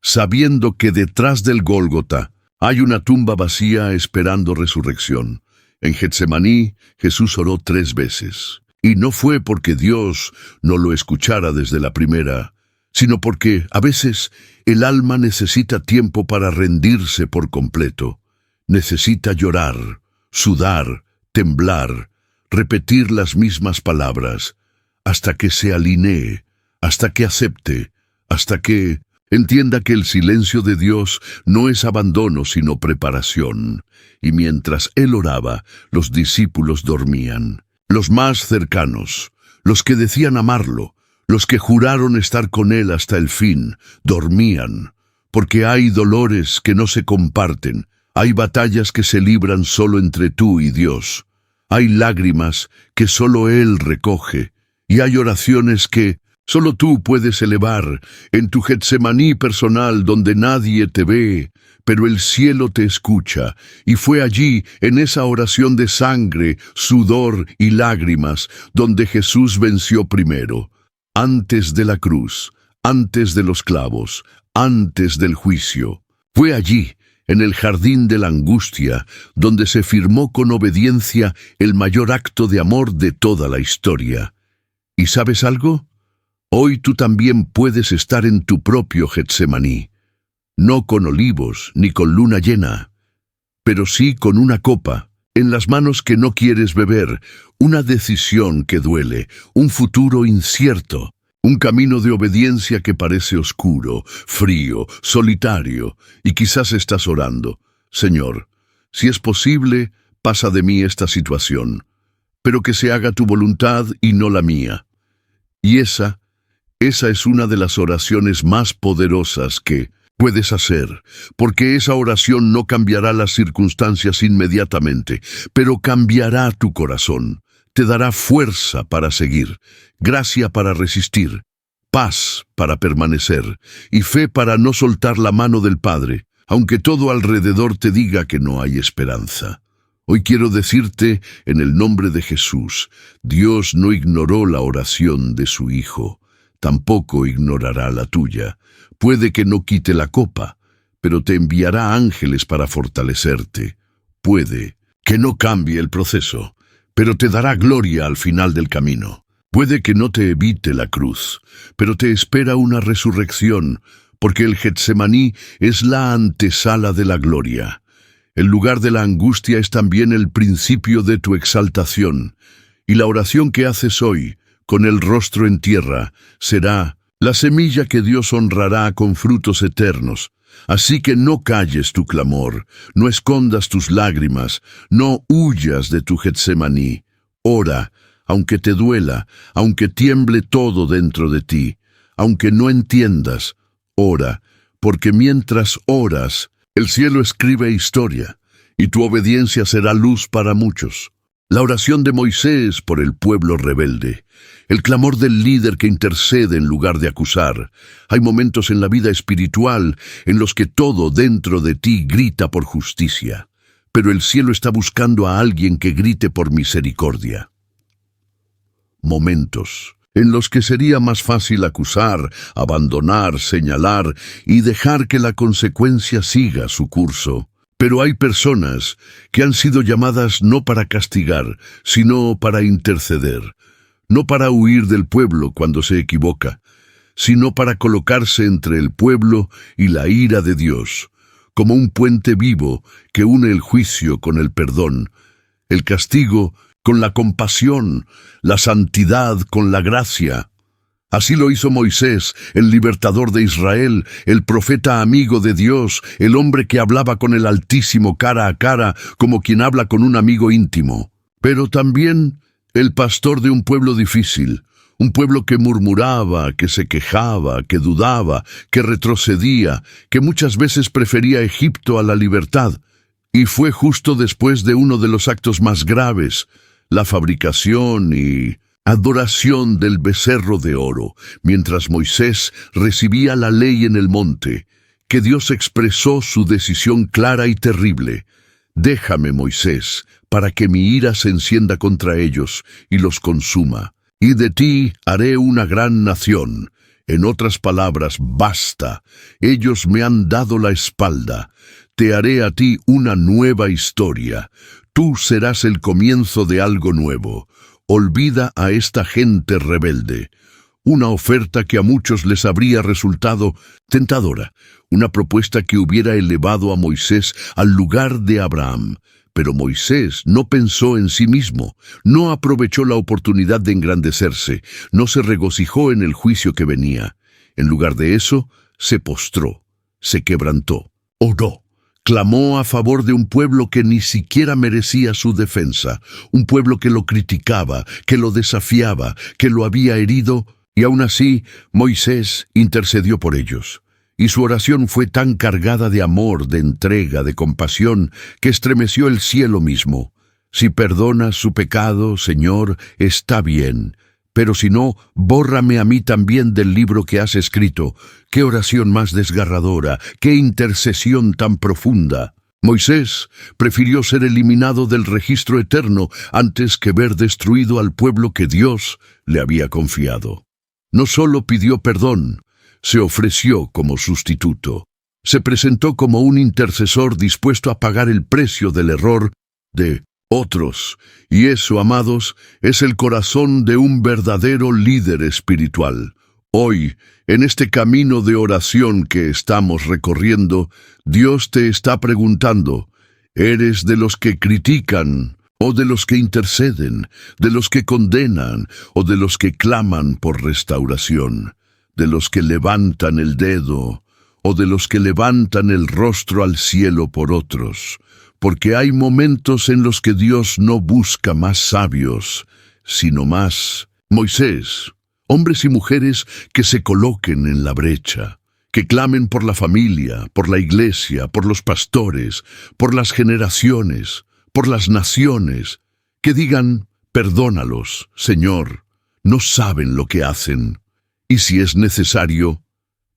sabiendo que detrás del Gólgota hay una tumba vacía esperando resurrección, En Getsemaní, Jesús oró 3 veces. Y no fue porque Dios no lo escuchara desde la primera, sino porque a veces el alma necesita tiempo para rendirse por completo. Necesita llorar, sudar, temblar, repetir las mismas palabras, hasta que se alinee, hasta que acepte, hasta que entienda que el silencio de Dios no es abandono sino preparación. Y mientras él oraba, los discípulos dormían. Los más cercanos, los que decían amarlo, los que juraron estar con él hasta el fin, dormían, porque hay dolores que no se comparten, hay batallas que se libran solo entre tú y Dios, hay lágrimas que solo Él recoge, y hay oraciones que solo tú puedes elevar en tu Getsemaní personal donde nadie te ve, pero el cielo te escucha, y fue allí, en esa oración de sangre, sudor y lágrimas, donde Jesús venció primero, antes de la cruz, antes de los clavos, antes del juicio. Fue allí, en el jardín de la angustia, donde se firmó con obediencia el mayor acto de amor de toda la historia. ¿Y sabes algo? Hoy tú también puedes estar en tu propio Getsemaní, no con olivos ni con luna llena, pero sí con una copa en las manos que no quieres beber, una decisión que duele, un futuro incierto, un camino de obediencia que parece oscuro, frío, solitario, y quizás estás orando: Señor, si es posible, pasa de mí esta situación, pero que se haga tu voluntad y no la mía. Y esa es una de las oraciones más poderosas que puedes hacer, porque esa oración no cambiará las circunstancias inmediatamente, pero cambiará tu corazón, te dará fuerza para seguir, gracia para resistir, paz para permanecer y fe para no soltar la mano del Padre, aunque todo alrededor te diga que no hay esperanza. Hoy quiero decirte, en el nombre de Jesús, Dios no ignoró la oración de su Hijo, tampoco ignorará la tuya. Puede que no quite la copa, pero te enviará ángeles para fortalecerte. Puede que no cambie el proceso, pero te dará gloria al final del camino. Puede que no te evite la cruz, pero te espera una resurrección, porque el Getsemaní es la antesala de la gloria. El lugar de la angustia es también el principio de tu exaltación, y la oración que haces hoy, con el rostro en tierra, será la semilla que Dios honrará con frutos eternos. Así que no calles tu clamor, no escondas tus lágrimas, no huyas de tu Getsemaní. Ora, aunque te duela, aunque tiemble todo dentro de ti, aunque no entiendas, ora, porque mientras oras, el cielo escribe historia, y tu obediencia será luz para muchos. La oración de Moisés por el pueblo rebelde, el clamor del líder que intercede en lugar de acusar. Hay momentos en la vida espiritual en los que todo dentro de ti grita por justicia, pero el cielo está buscando a alguien que grite por misericordia. Momentos en los que sería más fácil acusar, abandonar, señalar y dejar que la consecuencia siga su curso. Pero hay personas que han sido llamadas no para castigar, sino para interceder, no para huir del pueblo cuando se equivoca, sino para colocarse entre el pueblo y la ira de Dios, como un puente vivo que une el juicio con el perdón, el castigo con la compasión, la santidad con la gracia. Así lo hizo Moisés, el libertador de Israel, el profeta amigo de Dios, el hombre que hablaba con el Altísimo cara a cara, como quien habla con un amigo íntimo. Pero también el pastor de un pueblo difícil, un pueblo que murmuraba, que se quejaba, que dudaba, que retrocedía, que muchas veces prefería Egipto a la libertad. Y fue justo después de uno de los actos más graves, la fabricación y adoración del becerro de oro, mientras Moisés recibía la ley en el monte, que Dios expresó su decisión clara y terrible: déjame, Moisés, para que mi ira se encienda contra ellos y los consuma, y de ti haré una gran nación. En otras palabras, basta, ellos me han dado la espalda. Te haré a ti una nueva historia. Tú serás el comienzo de algo nuevo. Olvida a esta gente rebelde. Una oferta que a muchos les habría resultado tentadora, una propuesta que hubiera elevado a Moisés al lugar de Abraham. Pero Moisés no pensó en sí mismo, no aprovechó la oportunidad de engrandecerse, no se regocijó en el juicio que venía. En lugar de eso, se postró, se quebrantó, oró. Clamó a favor de un pueblo que ni siquiera merecía su defensa, un pueblo que lo criticaba, que lo desafiaba, que lo había herido, y aún así Moisés intercedió por ellos. Y su oración fue tan cargada de amor, de entrega, de compasión, que estremeció el cielo mismo. Si perdonas su pecado, Señor, está bien. Pero si no, bórrame a mí también del libro que has escrito. ¡Qué oración más desgarradora! ¡Qué intercesión tan profunda! Moisés prefirió ser eliminado del registro eterno antes que ver destruido al pueblo que Dios le había confiado. No solo pidió perdón, se ofreció como sustituto. Se presentó como un intercesor dispuesto a pagar el precio del error de otros. Y eso, amados, es el corazón de un verdadero líder espiritual. Hoy, en este camino de oración que estamos recorriendo, Dios te está preguntando, ¿eres de los que critican o de los que interceden, de los que condenan o de los que claman por restauración, de los que levantan el dedo o de los que levantan el rostro al cielo por otros? Porque hay momentos en los que Dios no busca más sabios, sino más Moisés, hombres y mujeres que se coloquen en la brecha, que clamen por la familia, por la iglesia, por los pastores, por las generaciones, por las naciones, que digan, perdónalos, Señor, no saben lo que hacen. Y si es necesario,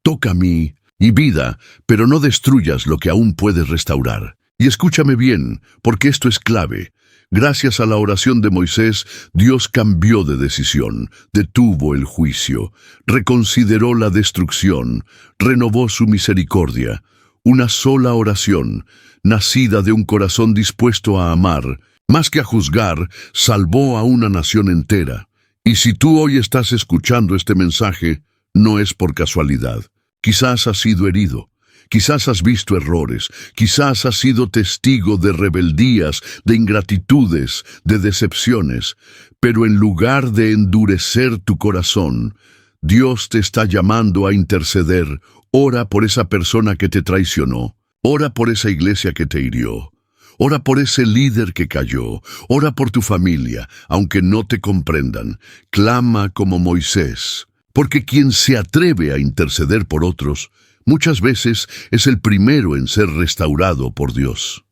toca mi vida, pero no destruyas lo que aún puedes restaurar. Y escúchame bien, porque esto es clave. Gracias a la oración de Moisés, Dios cambió de decisión, detuvo el juicio, reconsideró la destrucción, renovó su misericordia. Una sola oración, nacida de un corazón dispuesto a amar, más que a juzgar, salvó a una nación entera. Y si tú hoy estás escuchando este mensaje, no es por casualidad. Quizás has sido herido. Quizás has visto errores, quizás has sido testigo de rebeldías, de ingratitudes, de decepciones, pero en lugar de endurecer tu corazón, Dios te está llamando a interceder. Ora por esa persona que te traicionó, ora por esa iglesia que te hirió, ora por ese líder que cayó, ora por tu familia, aunque no te comprendan. Clama como Moisés, porque quien se atreve a interceder por otros, muchas veces es el primero en ser restaurado por Dios.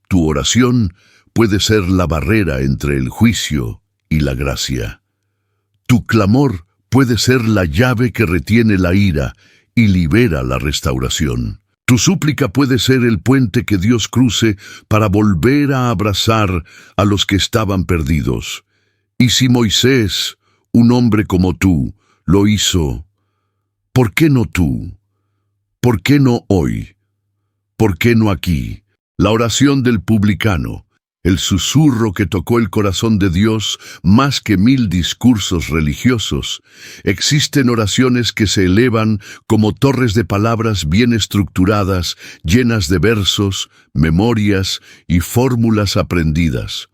Tu oración puede ser la barrera entre el juicio y la gracia. Tu clamor puede ser la llave que retiene la ira y libera la restauración. Tu súplica puede ser el puente que Dios cruce para volver a abrazar a los que estaban perdidos. Y si Moisés, un hombre como tú, lo hizo, ¿por qué no tú? ¿Por qué no hoy? ¿Por qué no aquí? La oración del publicano, el susurro que tocó el corazón de Dios más que 1000 discursos religiosos. Existen oraciones que se elevan como torres de palabras bien estructuradas, llenas de versos, memorias y fórmulas aprendidas.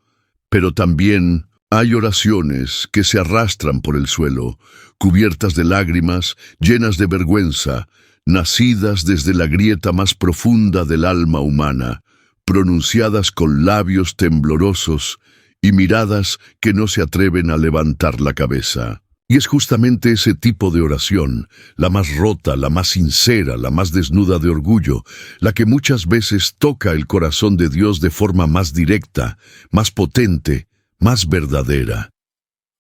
Pero también hay oraciones que se arrastran por el suelo, cubiertas de lágrimas, llenas de vergüenza, nacidas desde la grieta más profunda del alma humana, pronunciadas con labios temblorosos y miradas que no se atreven a levantar la cabeza. Y es justamente ese tipo de oración, la más rota, la más sincera, la más desnuda de orgullo, la que muchas veces toca el corazón de Dios de forma más directa, más potente, más verdadera.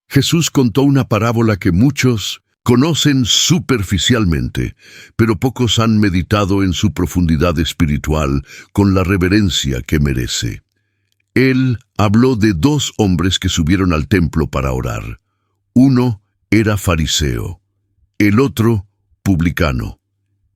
Jesús contó una parábola que muchos conocen superficialmente, pero pocos han meditado en su profundidad espiritual con la reverencia que merece. Él habló de 2 hombres que subieron al templo para orar. Uno era fariseo, el otro publicano.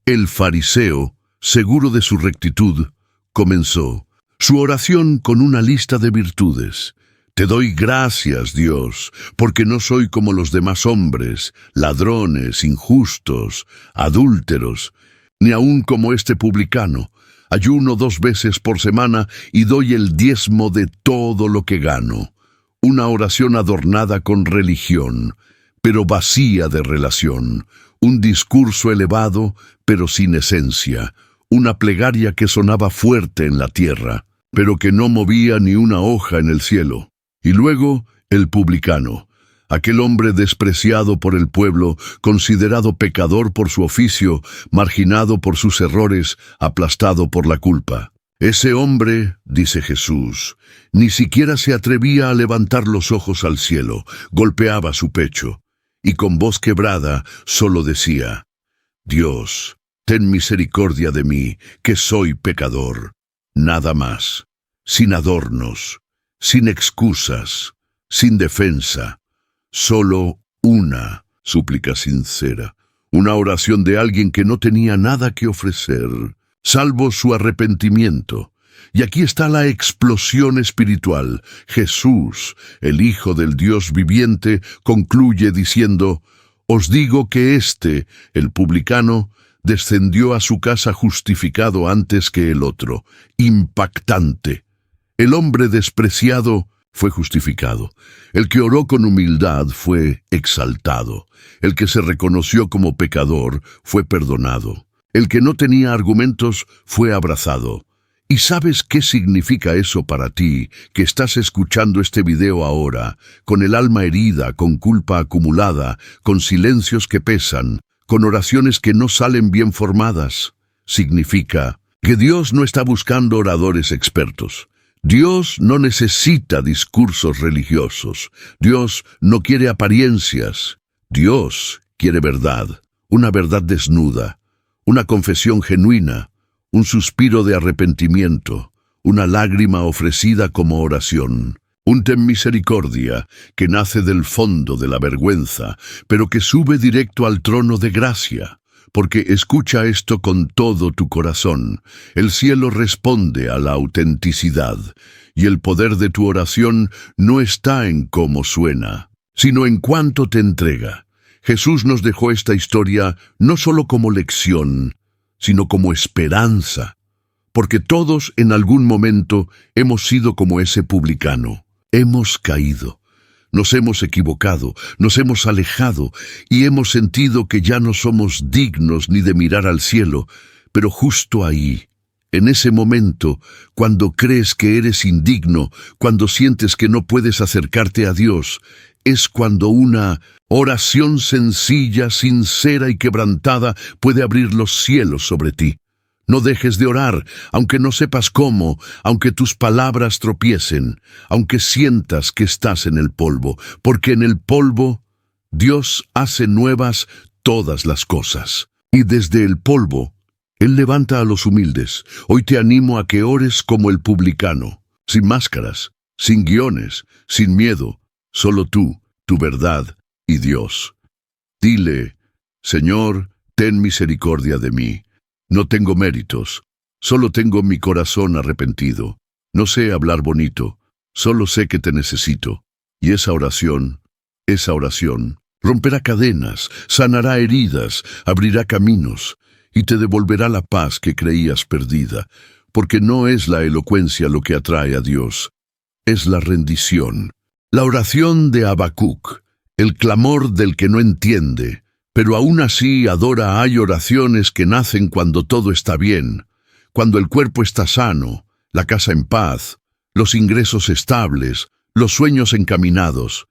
El fariseo, seguro de su rectitud, comenzó: Su oración con una lista de virtudes. Te doy gracias, Dios, porque no soy como los demás hombres, ladrones, injustos, adúlteros, ni aun como este publicano. Ayuno 2 veces por semana y doy el diezmo de todo lo que gano. Una oración adornada con religión, pero vacía de relación. Un discurso elevado, pero sin esencia. Una plegaria que sonaba fuerte en la tierra, pero que no movía ni una hoja en el cielo. Y luego, el publicano, aquel hombre despreciado por el pueblo, considerado pecador por su oficio, marginado por sus errores, aplastado por la culpa. Ese hombre, dice Jesús, ni siquiera se atrevía a levantar los ojos al cielo, golpeaba su pecho, y con voz quebrada solo decía: Dios, ten misericordia de mí, que soy pecador. Nada más, sin adornos, sin excusas, sin defensa, solo una súplica sincera, una oración de alguien que no tenía nada que ofrecer, salvo su arrepentimiento. Y aquí está la explosión espiritual. Jesús, el Hijo del Dios viviente, concluye diciendo: Os digo que el publicano, descendió a su casa justificado antes que el otro. Impactante. El hombre despreciado fue justificado. El que oró con humildad fue exaltado. El que se reconoció como pecador fue perdonado. El que no tenía argumentos fue abrazado. ¿Y sabes qué significa eso para ti, que estás escuchando este video ahora, con el alma herida, con culpa acumulada, con silencios que pesan, con oraciones que no salen bien formadas? Significa que Dios no está buscando oradores expertos. Dios no necesita discursos religiosos. Dios no quiere apariencias. Dios quiere verdad, una verdad desnuda, una confesión genuina, un suspiro de arrepentimiento, una lágrima ofrecida como oración. Un ten misericordia que nace del fondo de la vergüenza, pero que sube directo al trono de gracia. Porque escucha esto con todo tu corazón. El cielo responde a la autenticidad, y el poder de tu oración no está en cómo suena, sino en cuánto te entrega. Jesús nos dejó esta historia no solo como lección, sino como esperanza, porque todos en algún momento hemos sido como ese publicano. Hemos caído. Nos hemos equivocado, nos hemos alejado y hemos sentido que ya no somos dignos ni de mirar al cielo, pero justo ahí, en ese momento, cuando crees que eres indigno, cuando sientes que no puedes acercarte a Dios, es cuando una oración sencilla, sincera y quebrantada puede abrir los cielos sobre ti. No dejes de orar, aunque no sepas cómo, aunque tus palabras tropiecen, aunque sientas que estás en el polvo, porque en el polvo Dios hace nuevas todas las cosas. Y desde el polvo, Él levanta a los humildes. Hoy te animo a que ores como el publicano, sin máscaras, sin guiones, sin miedo, solo tú, tu verdad y Dios. Dile: Señor, ten misericordia de mí. No tengo méritos, solo tengo mi corazón arrepentido. No sé hablar bonito, solo sé que te necesito. Y esa oración, romperá cadenas, sanará heridas, abrirá caminos y te devolverá la paz que creías perdida, porque no es la elocuencia lo que atrae a Dios, es la rendición. La oración de Habacuc, el clamor del que no entiende, pero aún así adora. Hay oraciones que nacen cuando todo está bien, cuando el cuerpo está sano, la casa en paz, los ingresos estables, los sueños encaminados.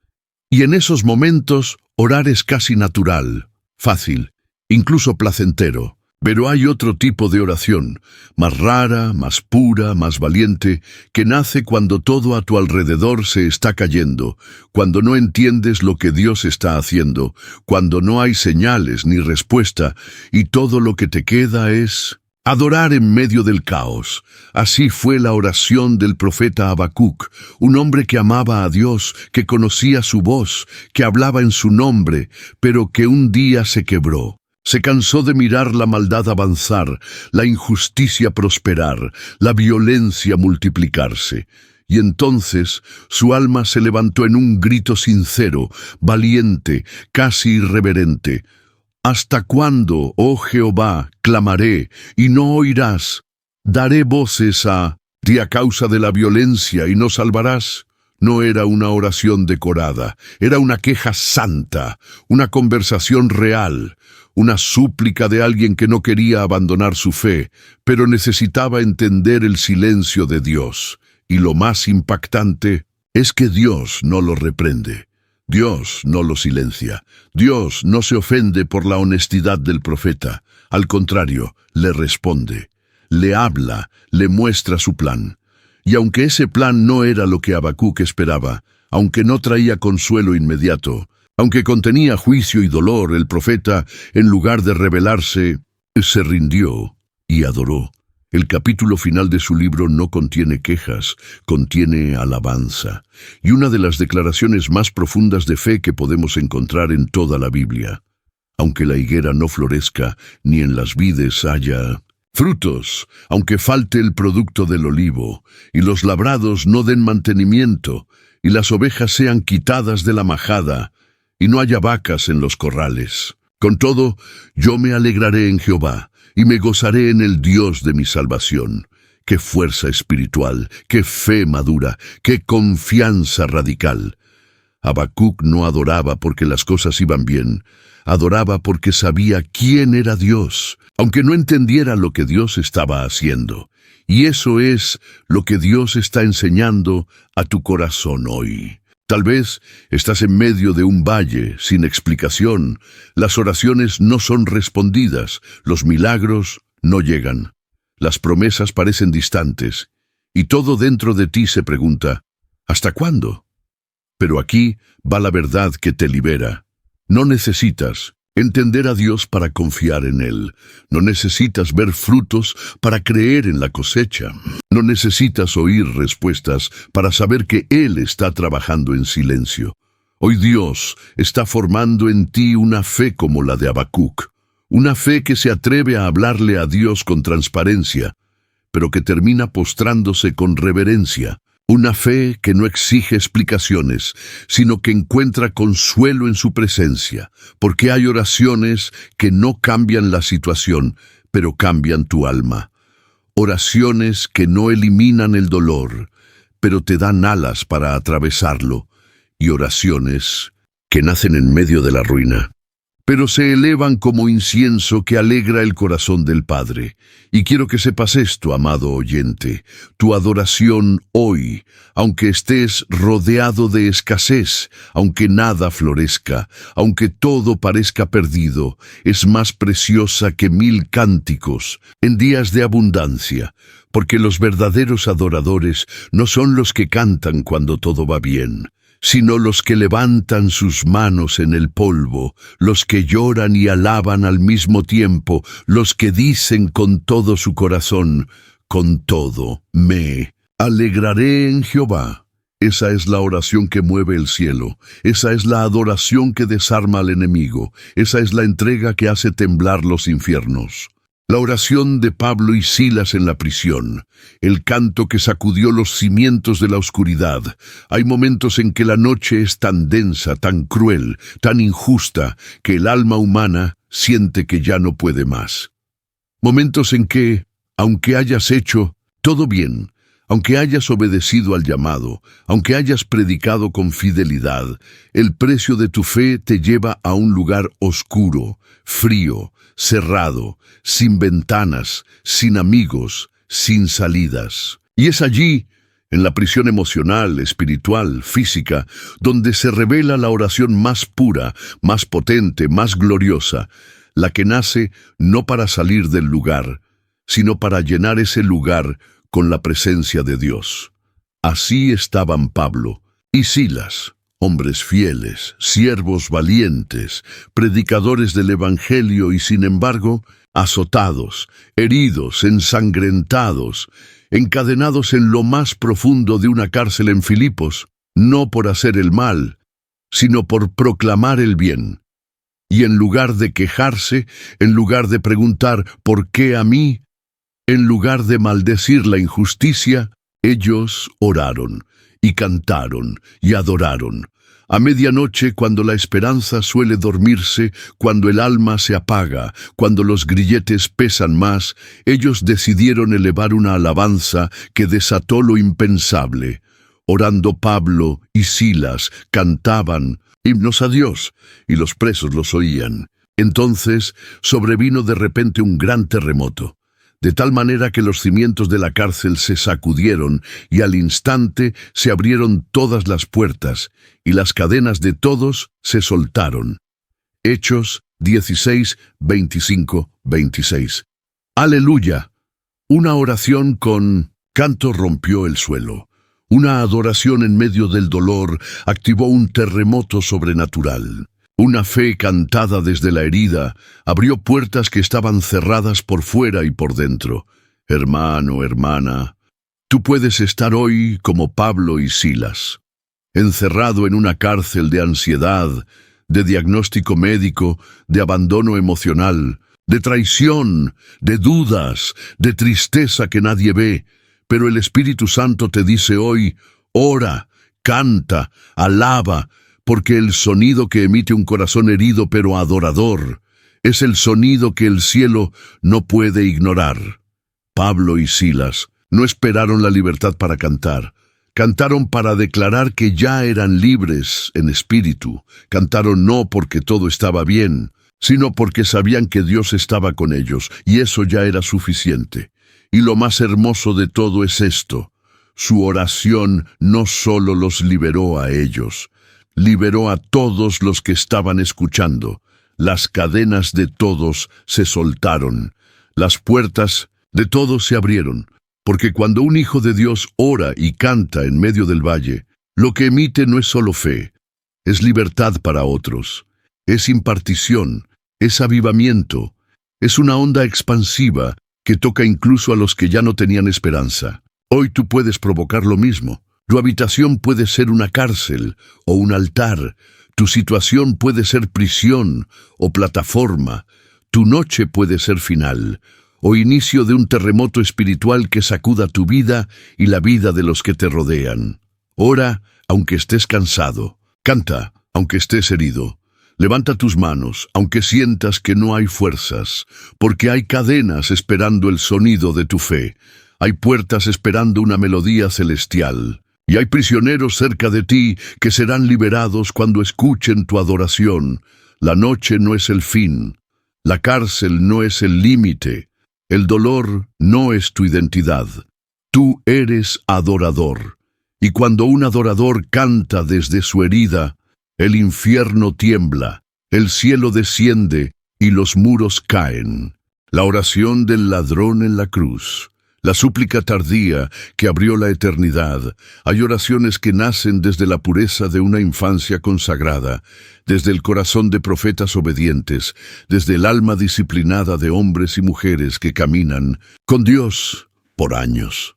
Y en esos momentos, orar es casi natural, fácil, incluso placentero. Pero hay otro tipo de oración, más rara, más pura, más valiente, que nace cuando todo a tu alrededor se está cayendo, cuando no entiendes lo que Dios está haciendo, cuando no hay señales ni respuesta, y todo lo que te queda es adorar en medio del caos. Así fue la oración del profeta Habacuc, un hombre que amaba a Dios, que conocía su voz, que hablaba en su nombre, pero que un día se quebró. Se cansó de mirar la maldad avanzar, la injusticia prosperar, la violencia multiplicarse. Y entonces su alma se levantó en un grito sincero, valiente, casi irreverente. ¿Hasta cuándo, oh Jehová, clamaré, y no oirás? Daré voces a ti a causa de la violencia, y no salvarás. No era una oración decorada, era una queja santa, una conversación real, una súplica de alguien que no quería abandonar su fe, pero necesitaba entender el silencio de Dios. Y lo más impactante es que Dios no lo reprende. Dios no lo silencia. Dios no se ofende por la honestidad del profeta. Al contrario, le responde, le habla, le muestra su plan. Y aunque ese plan no era lo que Habacuc esperaba, aunque no traía consuelo inmediato, aunque contenía juicio y dolor, el profeta, en lugar de rebelarse, se rindió y adoró. El capítulo final de su libro no contiene quejas, contiene alabanza, y una de las declaraciones más profundas de fe que podemos encontrar en toda la Biblia. Aunque la higuera no florezca, ni en las vides haya frutos, aunque falte el producto del olivo, y los labrados no den mantenimiento, y las ovejas sean quitadas de la majada, y no haya vacas en los corrales. Con todo, yo me alegraré en Jehová, y me gozaré en el Dios de mi salvación. Qué fuerza espiritual, qué fe madura, qué confianza radical. Habacuc no adoraba porque las cosas iban bien, adoraba porque sabía quién era Dios, aunque no entendiera lo que Dios estaba haciendo. Y eso es lo que Dios está enseñando a tu corazón hoy. Tal vez estás en medio de un valle sin explicación, las oraciones no son respondidas, los milagros no llegan, las promesas parecen distantes, y todo dentro de ti se pregunta, ¿hasta cuándo? Pero aquí va la verdad que te libera. No necesitas entender a Dios para confiar en Él. No necesitas ver frutos para creer en la cosecha. No necesitas oír respuestas para saber que Él está trabajando en silencio. Hoy Dios está formando en ti una fe como la de Habacuc. Una fe que se atreve a hablarle a Dios con transparencia, pero que termina postrándose con reverencia. Una fe que no exige explicaciones, sino que encuentra consuelo en su presencia, porque hay oraciones que no cambian la situación, pero cambian tu alma. Oraciones que no eliminan el dolor, pero te dan alas para atravesarlo, y oraciones que nacen en medio de la ruina, pero se elevan como incienso que alegra el corazón del Padre. Y quiero que sepas esto, amado oyente, tu adoración hoy, aunque estés rodeado de escasez, aunque nada florezca, aunque todo parezca perdido, es más preciosa que 1000 cánticos en días de abundancia, porque los verdaderos adoradores no son los que cantan cuando todo va bien, sino los que levantan sus manos en el polvo, los que lloran y alaban al mismo tiempo, los que dicen con todo su corazón, con todo, me alegraré en Jehová. Esa es la oración que mueve el cielo, esa es la adoración que desarma al enemigo, esa es la entrega que hace temblar los infiernos. La oración de Pablo y Silas en la prisión, el canto que sacudió los cimientos de la oscuridad. Hay momentos en que la noche es tan densa, tan cruel, tan injusta, que el alma humana siente que ya no puede más. Momentos en que, aunque hayas hecho todo bien, aunque hayas obedecido al llamado, aunque hayas predicado con fidelidad, el precio de tu fe te lleva a un lugar oscuro, frío, cerrado, sin ventanas, sin amigos, sin salidas. Y es allí, en la prisión emocional, espiritual, física, donde se revela la oración más pura, más potente, más gloriosa, la que nace no para salir del lugar, sino para llenar ese lugar con la presencia de Dios. Así estaban Pablo y Silas, hombres fieles, siervos valientes, predicadores del Evangelio y sin embargo, azotados, heridos, ensangrentados, encadenados en lo más profundo de una cárcel en Filipos, no por hacer el mal, sino por proclamar el bien. Y en lugar de quejarse, en lugar de preguntar ¿por qué a mí?, en lugar de maldecir la injusticia, ellos oraron, y cantaron, y adoraron. A medianoche, cuando la esperanza suele dormirse, cuando el alma se apaga, cuando los grilletes pesan más, ellos decidieron elevar una alabanza que desató lo impensable. Orando Pablo y Silas cantaban himnos a Dios, y los presos los oían. Entonces sobrevino de repente un gran terremoto, de tal manera que los cimientos de la cárcel se sacudieron y al instante se abrieron todas las puertas y las cadenas de todos se soltaron. Hechos 16, 25, 26. ¡Aleluya! Una oración con canto rompió el suelo. Una adoración en medio del dolor activó un terremoto sobrenatural. Una fe cantada desde la herida abrió puertas que estaban cerradas por fuera y por dentro. Hermano, hermana, tú puedes estar hoy como Pablo y Silas, encerrado en una cárcel de ansiedad, de diagnóstico médico, de abandono emocional, de traición, de dudas, de tristeza que nadie ve, pero el Espíritu Santo te dice hoy, ora, canta, alaba, porque el sonido que emite un corazón herido pero adorador es el sonido que el cielo no puede ignorar. Pablo y Silas no esperaron la libertad para cantar. Cantaron para declarar que ya eran libres en espíritu. Cantaron no porque todo estaba bien, sino porque sabían que Dios estaba con ellos, y eso ya era suficiente. Y lo más hermoso de todo es esto: su oración no solo los liberó a ellos, liberó a todos los que estaban escuchando. Las cadenas de todos se soltaron, las puertas de todos se abrieron, porque cuando un hijo de Dios ora y canta en medio del valle, lo que emite no es solo fe, es libertad para otros, es impartición, es avivamiento, es una onda expansiva que toca incluso a los que ya no tenían esperanza. Hoy tú puedes provocar lo mismo. Tu habitación puede ser una cárcel o un altar. Tu situación puede ser prisión o plataforma. Tu noche puede ser final o inicio de un terremoto espiritual que sacuda tu vida y la vida de los que te rodean. Ora aunque estés cansado. Canta aunque estés herido. Levanta tus manos aunque sientas que no hay fuerzas, porque hay cadenas esperando el sonido de tu fe. Hay puertas esperando una melodía celestial. Y hay prisioneros cerca de ti que serán liberados cuando escuchen tu adoración. La noche no es el fin. La cárcel no es el límite. El dolor no es tu identidad. Tú eres adorador. Y cuando un adorador canta desde su herida, el infierno tiembla, el cielo desciende y los muros caen. La oración del ladrón en la cruz. La súplica tardía que abrió la eternidad. Hay oraciones que nacen desde la pureza de una infancia consagrada, desde el corazón de profetas obedientes, desde el alma disciplinada de hombres y mujeres que caminan con Dios por años.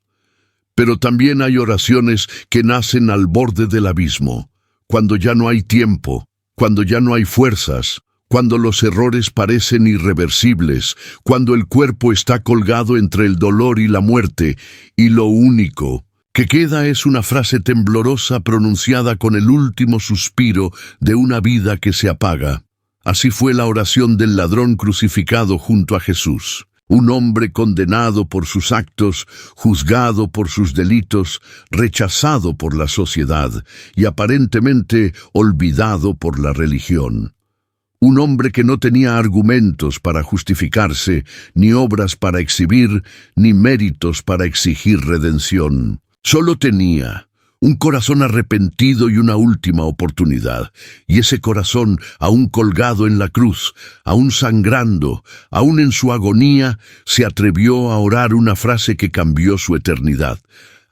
Pero también hay oraciones que nacen al borde del abismo, cuando ya no hay tiempo, cuando ya no hay fuerzas, cuando los errores parecen irreversibles, cuando el cuerpo está colgado entre el dolor y la muerte, y lo único que queda es una frase temblorosa pronunciada con el último suspiro de una vida que se apaga. Así fue la oración del ladrón crucificado junto a Jesús. Un hombre condenado por sus actos, juzgado por sus delitos, rechazado por la sociedad y aparentemente olvidado por la religión. Un hombre que no tenía argumentos para justificarse, ni obras para exhibir, ni méritos para exigir redención. Solo tenía un corazón arrepentido y una última oportunidad. Y ese corazón, aún colgado en la cruz, aún sangrando, aún en su agonía, se atrevió a orar una frase que cambió su eternidad.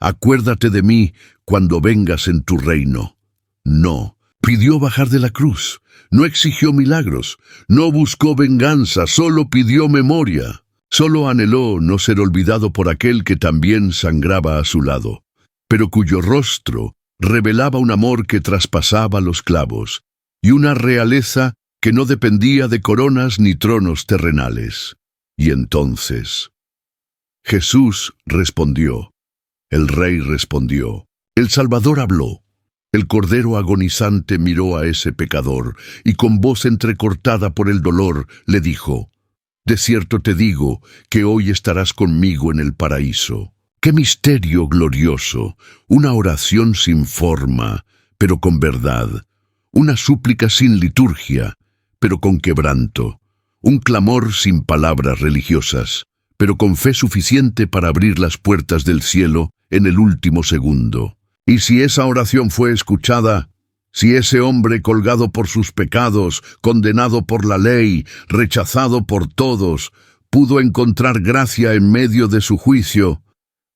Acuérdate de mí cuando vengas en tu reino. No, pidió bajar de la cruz. No exigió milagros, no buscó venganza, solo pidió memoria. Solo anheló no ser olvidado por aquel que también sangraba a su lado, pero cuyo rostro revelaba un amor que traspasaba los clavos y una realeza que no dependía de coronas ni tronos terrenales. Y entonces Jesús respondió, el Rey respondió, el Salvador habló. El Cordero agonizante miró a ese pecador y con voz entrecortada por el dolor le dijo, de cierto te digo que hoy estarás conmigo en el paraíso. ¡Qué misterio glorioso! Una oración sin forma, pero con verdad. Una súplica sin liturgia, pero con quebranto. Un clamor sin palabras religiosas, pero con fe suficiente para abrir las puertas del cielo en el último segundo. Y si esa oración fue escuchada, si ese hombre colgado por sus pecados, condenado por la ley, rechazado por todos, pudo encontrar gracia en medio de su juicio,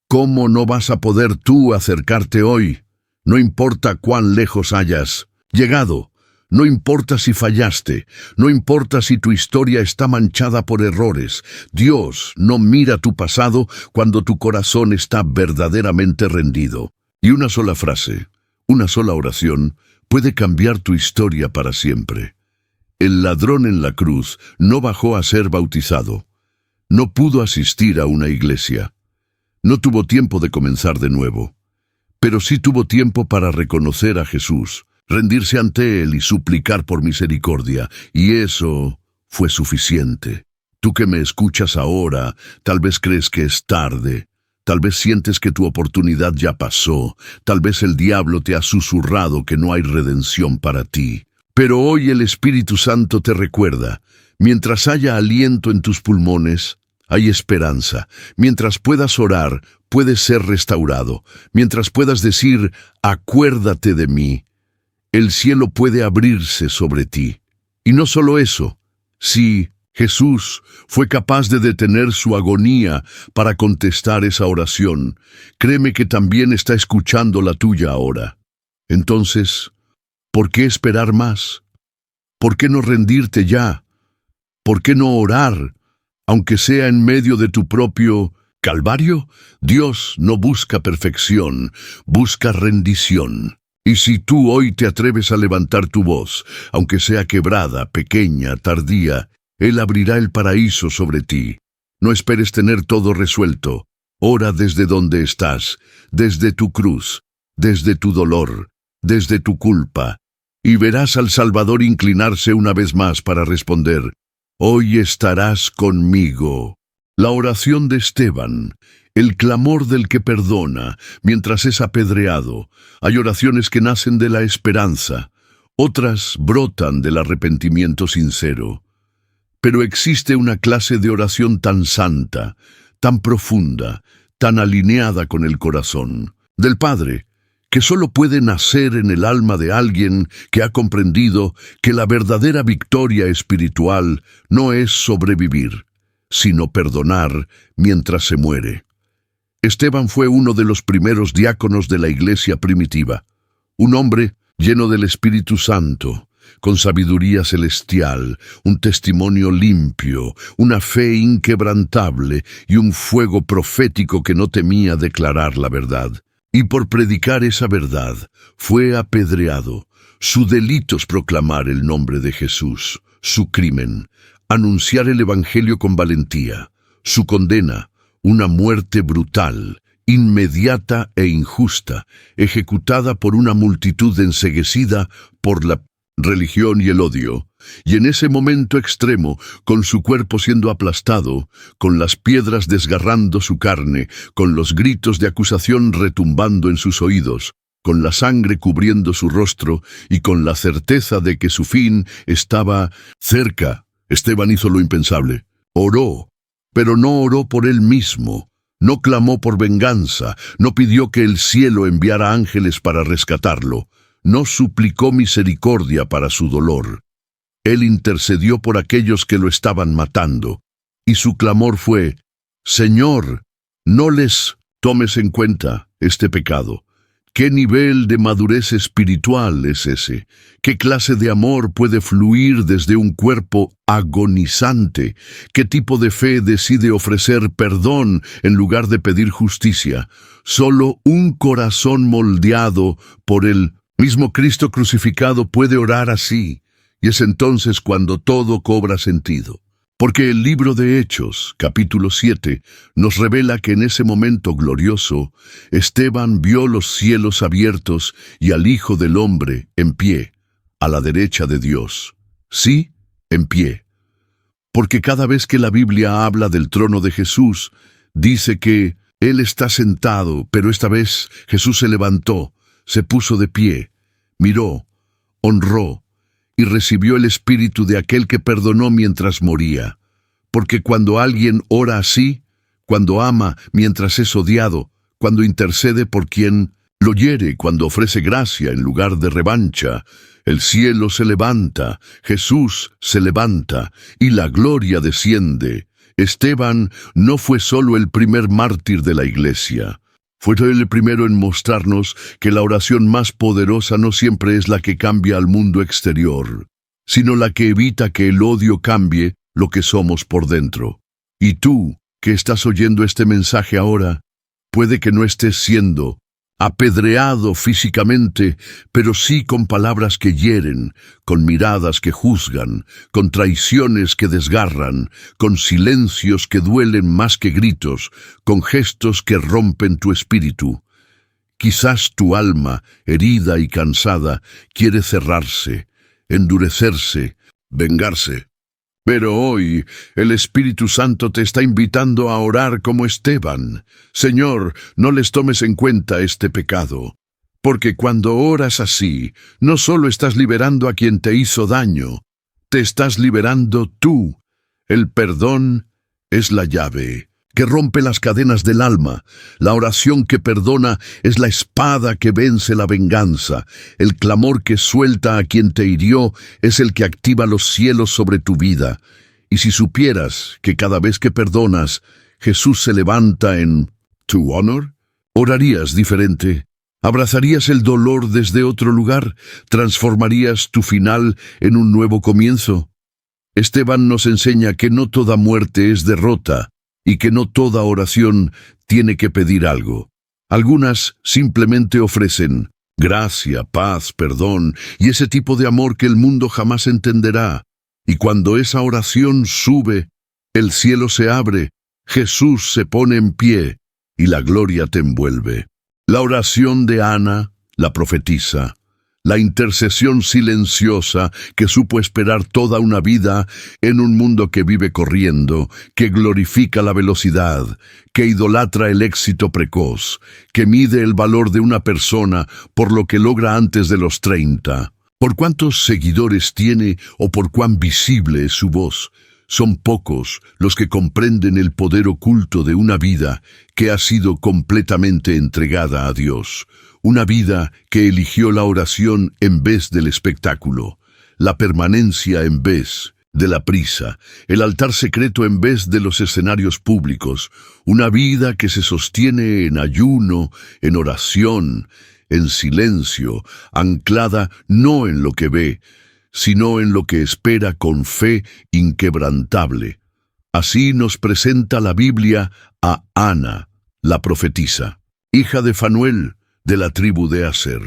¿cómo no vas a poder tú acercarte hoy? No importa cuán lejos hayas llegado, no importa si fallaste, no importa si tu historia está manchada por errores. Dios no mira tu pasado cuando tu corazón está verdaderamente rendido. Y una sola frase, una sola oración, puede cambiar tu historia para siempre. El ladrón en la cruz no bajó a ser bautizado. No pudo asistir a una iglesia. No tuvo tiempo de comenzar de nuevo. Pero sí tuvo tiempo para reconocer a Jesús, rendirse ante Él y suplicar por misericordia. Y eso fue suficiente. Tú que me escuchas ahora, tal vez crees que es tarde. Tal vez sientes que tu oportunidad ya pasó, tal vez el diablo te ha susurrado que no hay redención para ti. Pero hoy el Espíritu Santo te recuerda, mientras haya aliento en tus pulmones, hay esperanza. Mientras puedas orar, puedes ser restaurado. Mientras puedas decir, acuérdate de mí, el cielo puede abrirse sobre ti. Y no solo eso, si Jesús fue capaz de detener su agonía para contestar esa oración, créeme que también está escuchando la tuya ahora. Entonces, ¿por qué esperar más? ¿Por qué no rendirte ya? ¿Por qué no orar, aunque sea en medio de tu propio calvario? Dios no busca perfección, busca rendición. Y si tú hoy te atreves a levantar tu voz, aunque sea quebrada, pequeña, tardía, Él abrirá el paraíso sobre ti. No esperes tener todo resuelto. Ora desde donde estás, desde tu cruz, desde tu dolor, desde tu culpa, y verás al Salvador inclinarse una vez más para responder, hoy estarás conmigo. La oración de Esteban, el clamor del que perdona mientras es apedreado. Hay oraciones que nacen de la esperanza, otras brotan del arrepentimiento sincero. Pero existe una clase de oración tan santa, tan profunda, tan alineada con el corazón del Padre, que solo puede nacer en el alma de alguien que ha comprendido que la verdadera victoria espiritual no es sobrevivir, sino perdonar mientras se muere. Esteban fue uno de los primeros diáconos de la iglesia primitiva, un hombre lleno del Espíritu Santo, con sabiduría celestial, un testimonio limpio, una fe inquebrantable y un fuego profético que no temía declarar la verdad. Y por predicar esa verdad, fue apedreado. Su delito es proclamar el nombre de Jesús, su crimen, anunciar el Evangelio con valentía, su condena, una muerte brutal, inmediata e injusta, ejecutada por una multitud enceguecida por la religión y el odio, y en ese momento extremo, con su cuerpo siendo aplastado, con las piedras desgarrando su carne, con los gritos de acusación retumbando en sus oídos, con la sangre cubriendo su rostro y con la certeza de que su fin estaba cerca, Esteban hizo lo impensable. Oró, pero no oró por él mismo, no clamó por venganza, no pidió que el cielo enviara ángeles para rescatarlo, no suplicó misericordia para su dolor. Él intercedió por aquellos que lo estaban matando, y su clamor fue, Señor, no les tomes en cuenta este pecado. ¿Qué nivel de madurez espiritual es ese? ¿Qué clase de amor puede fluir desde un cuerpo agonizante? ¿Qué tipo de fe decide ofrecer perdón en lugar de pedir justicia? Solo un corazón moldeado por el mismo Cristo crucificado puede orar así. Y es entonces cuando todo cobra sentido. Porque el libro de Hechos, capítulo 7, nos revela que en ese momento glorioso, Esteban vio los cielos abiertos y al Hijo del Hombre en pie, a la derecha de Dios. Sí, en pie. Porque cada vez que la Biblia habla del trono de Jesús, dice que Él está sentado, pero esta vez Jesús se levantó, se puso de pie, miró, honró, y recibió el espíritu de aquel que perdonó mientras moría. Porque cuando alguien ora así, cuando ama mientras es odiado, cuando intercede por quien lo hiere, cuando ofrece gracia en lugar de revancha, el cielo se levanta, Jesús se levanta, y la gloria desciende. Esteban no fue solo el primer mártir de la Iglesia. Fue el primero en mostrarnos que la oración más poderosa no siempre es la que cambia al mundo exterior, sino la que evita que el odio cambie lo que somos por dentro. Y tú, que estás oyendo este mensaje ahora, puede que no estés siendo apedreado físicamente, pero sí con palabras que hieren, con miradas que juzgan, con traiciones que desgarran, con silencios que duelen más que gritos, con gestos que rompen tu espíritu. Quizás tu alma, herida y cansada, quiere cerrarse, endurecerse, vengarse. Pero hoy el Espíritu Santo te está invitando a orar como Esteban. Señor, no les tomes en cuenta este pecado. Porque cuando oras así, no solo estás liberando a quien te hizo daño, te estás liberando tú. El perdón es la llave que rompe las cadenas del alma. La oración que perdona es la espada que vence la venganza. El clamor que suelta a quien te hirió es el que activa los cielos sobre tu vida. Y si supieras que cada vez que perdonas, Jesús se levanta en tu honor, orarías diferente. ¿Abrazarías el dolor desde otro lugar? ¿Transformarías tu final en un nuevo comienzo? Esteban nos enseña que no toda muerte es derrota, y que no toda oración tiene que pedir algo. Algunas simplemente ofrecen gracia, paz, perdón y ese tipo de amor que el mundo jamás entenderá. Y cuando esa oración sube, el cielo se abre, Jesús se pone en pie y la gloria te envuelve. La oración de Ana, la profetisa, la intercesión silenciosa que supo esperar toda una vida en un mundo que vive corriendo, que glorifica la velocidad, que idolatra el éxito precoz, que mide el valor de una persona por lo que logra antes de los 30, por cuántos seguidores tiene o por cuán visible es su voz. Son pocos los que comprenden el poder oculto de una vida que ha sido completamente entregada a Dios. Una vida que eligió la oración en vez del espectáculo, la permanencia en vez de la prisa, el altar secreto en vez de los escenarios públicos. Una vida que se sostiene en ayuno, en oración, en silencio, anclada no en lo que ve, sino en lo que espera con fe inquebrantable. Así nos presenta la Biblia a Ana, la profetisa, hija de Fanuel, de la tribu de Aser.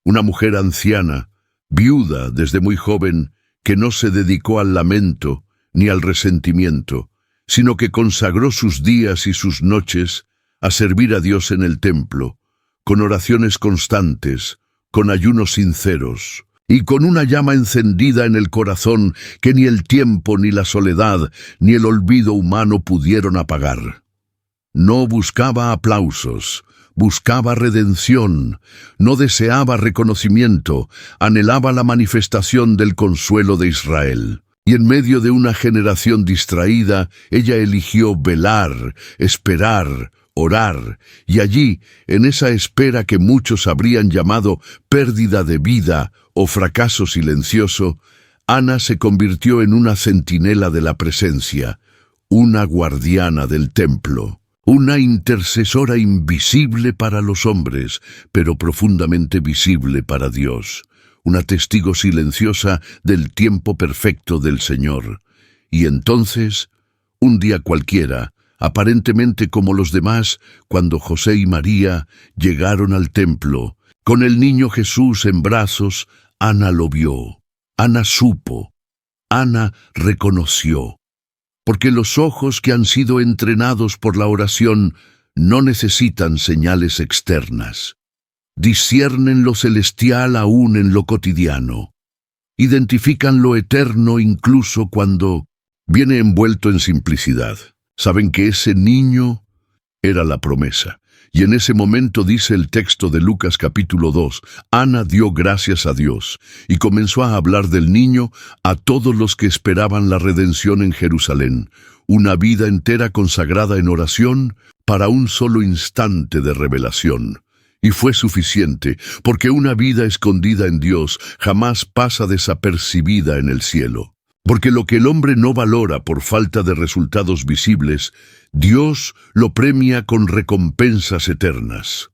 Una mujer anciana, viuda desde muy joven, que no se dedicó al lamento ni al resentimiento, sino que consagró sus días y sus noches a servir a Dios en el templo, con oraciones constantes, con ayunos sinceros, y con una llama encendida en el corazón que ni el tiempo, ni la soledad, ni el olvido humano pudieron apagar. No buscaba aplausos, buscaba redención, no deseaba reconocimiento, anhelaba la manifestación del consuelo de Israel. Y en medio de una generación distraída, ella eligió velar, esperar, orar, y allí, en esa espera que muchos habrían llamado pérdida de vida o fracaso silencioso, Ana se convirtió en una centinela de la presencia, una guardiana del templo. Una intercesora invisible para los hombres, pero profundamente visible para Dios. Una testigo silenciosa del tiempo perfecto del Señor. Y entonces, un día cualquiera, aparentemente como los demás, cuando José y María llegaron al templo, con el niño Jesús en brazos, Ana lo vio. Ana supo, Ana reconoció, porque los ojos que han sido entrenados por la oración no necesitan señales externas. Disciernen lo celestial aún en lo cotidiano. Identifican lo eterno incluso cuando viene envuelto en simplicidad. Saben que ese niño era la promesa. Y en ese momento dice el texto de Lucas capítulo 2, Ana dio gracias a Dios y comenzó a hablar del niño a todos los que esperaban la redención en Jerusalén, una vida entera consagrada en oración para un solo instante de revelación. Y fue suficiente, porque una vida escondida en Dios jamás pasa desapercibida en el cielo. Porque lo que el hombre no valora por falta de resultados visibles, Dios lo premia con recompensas eternas.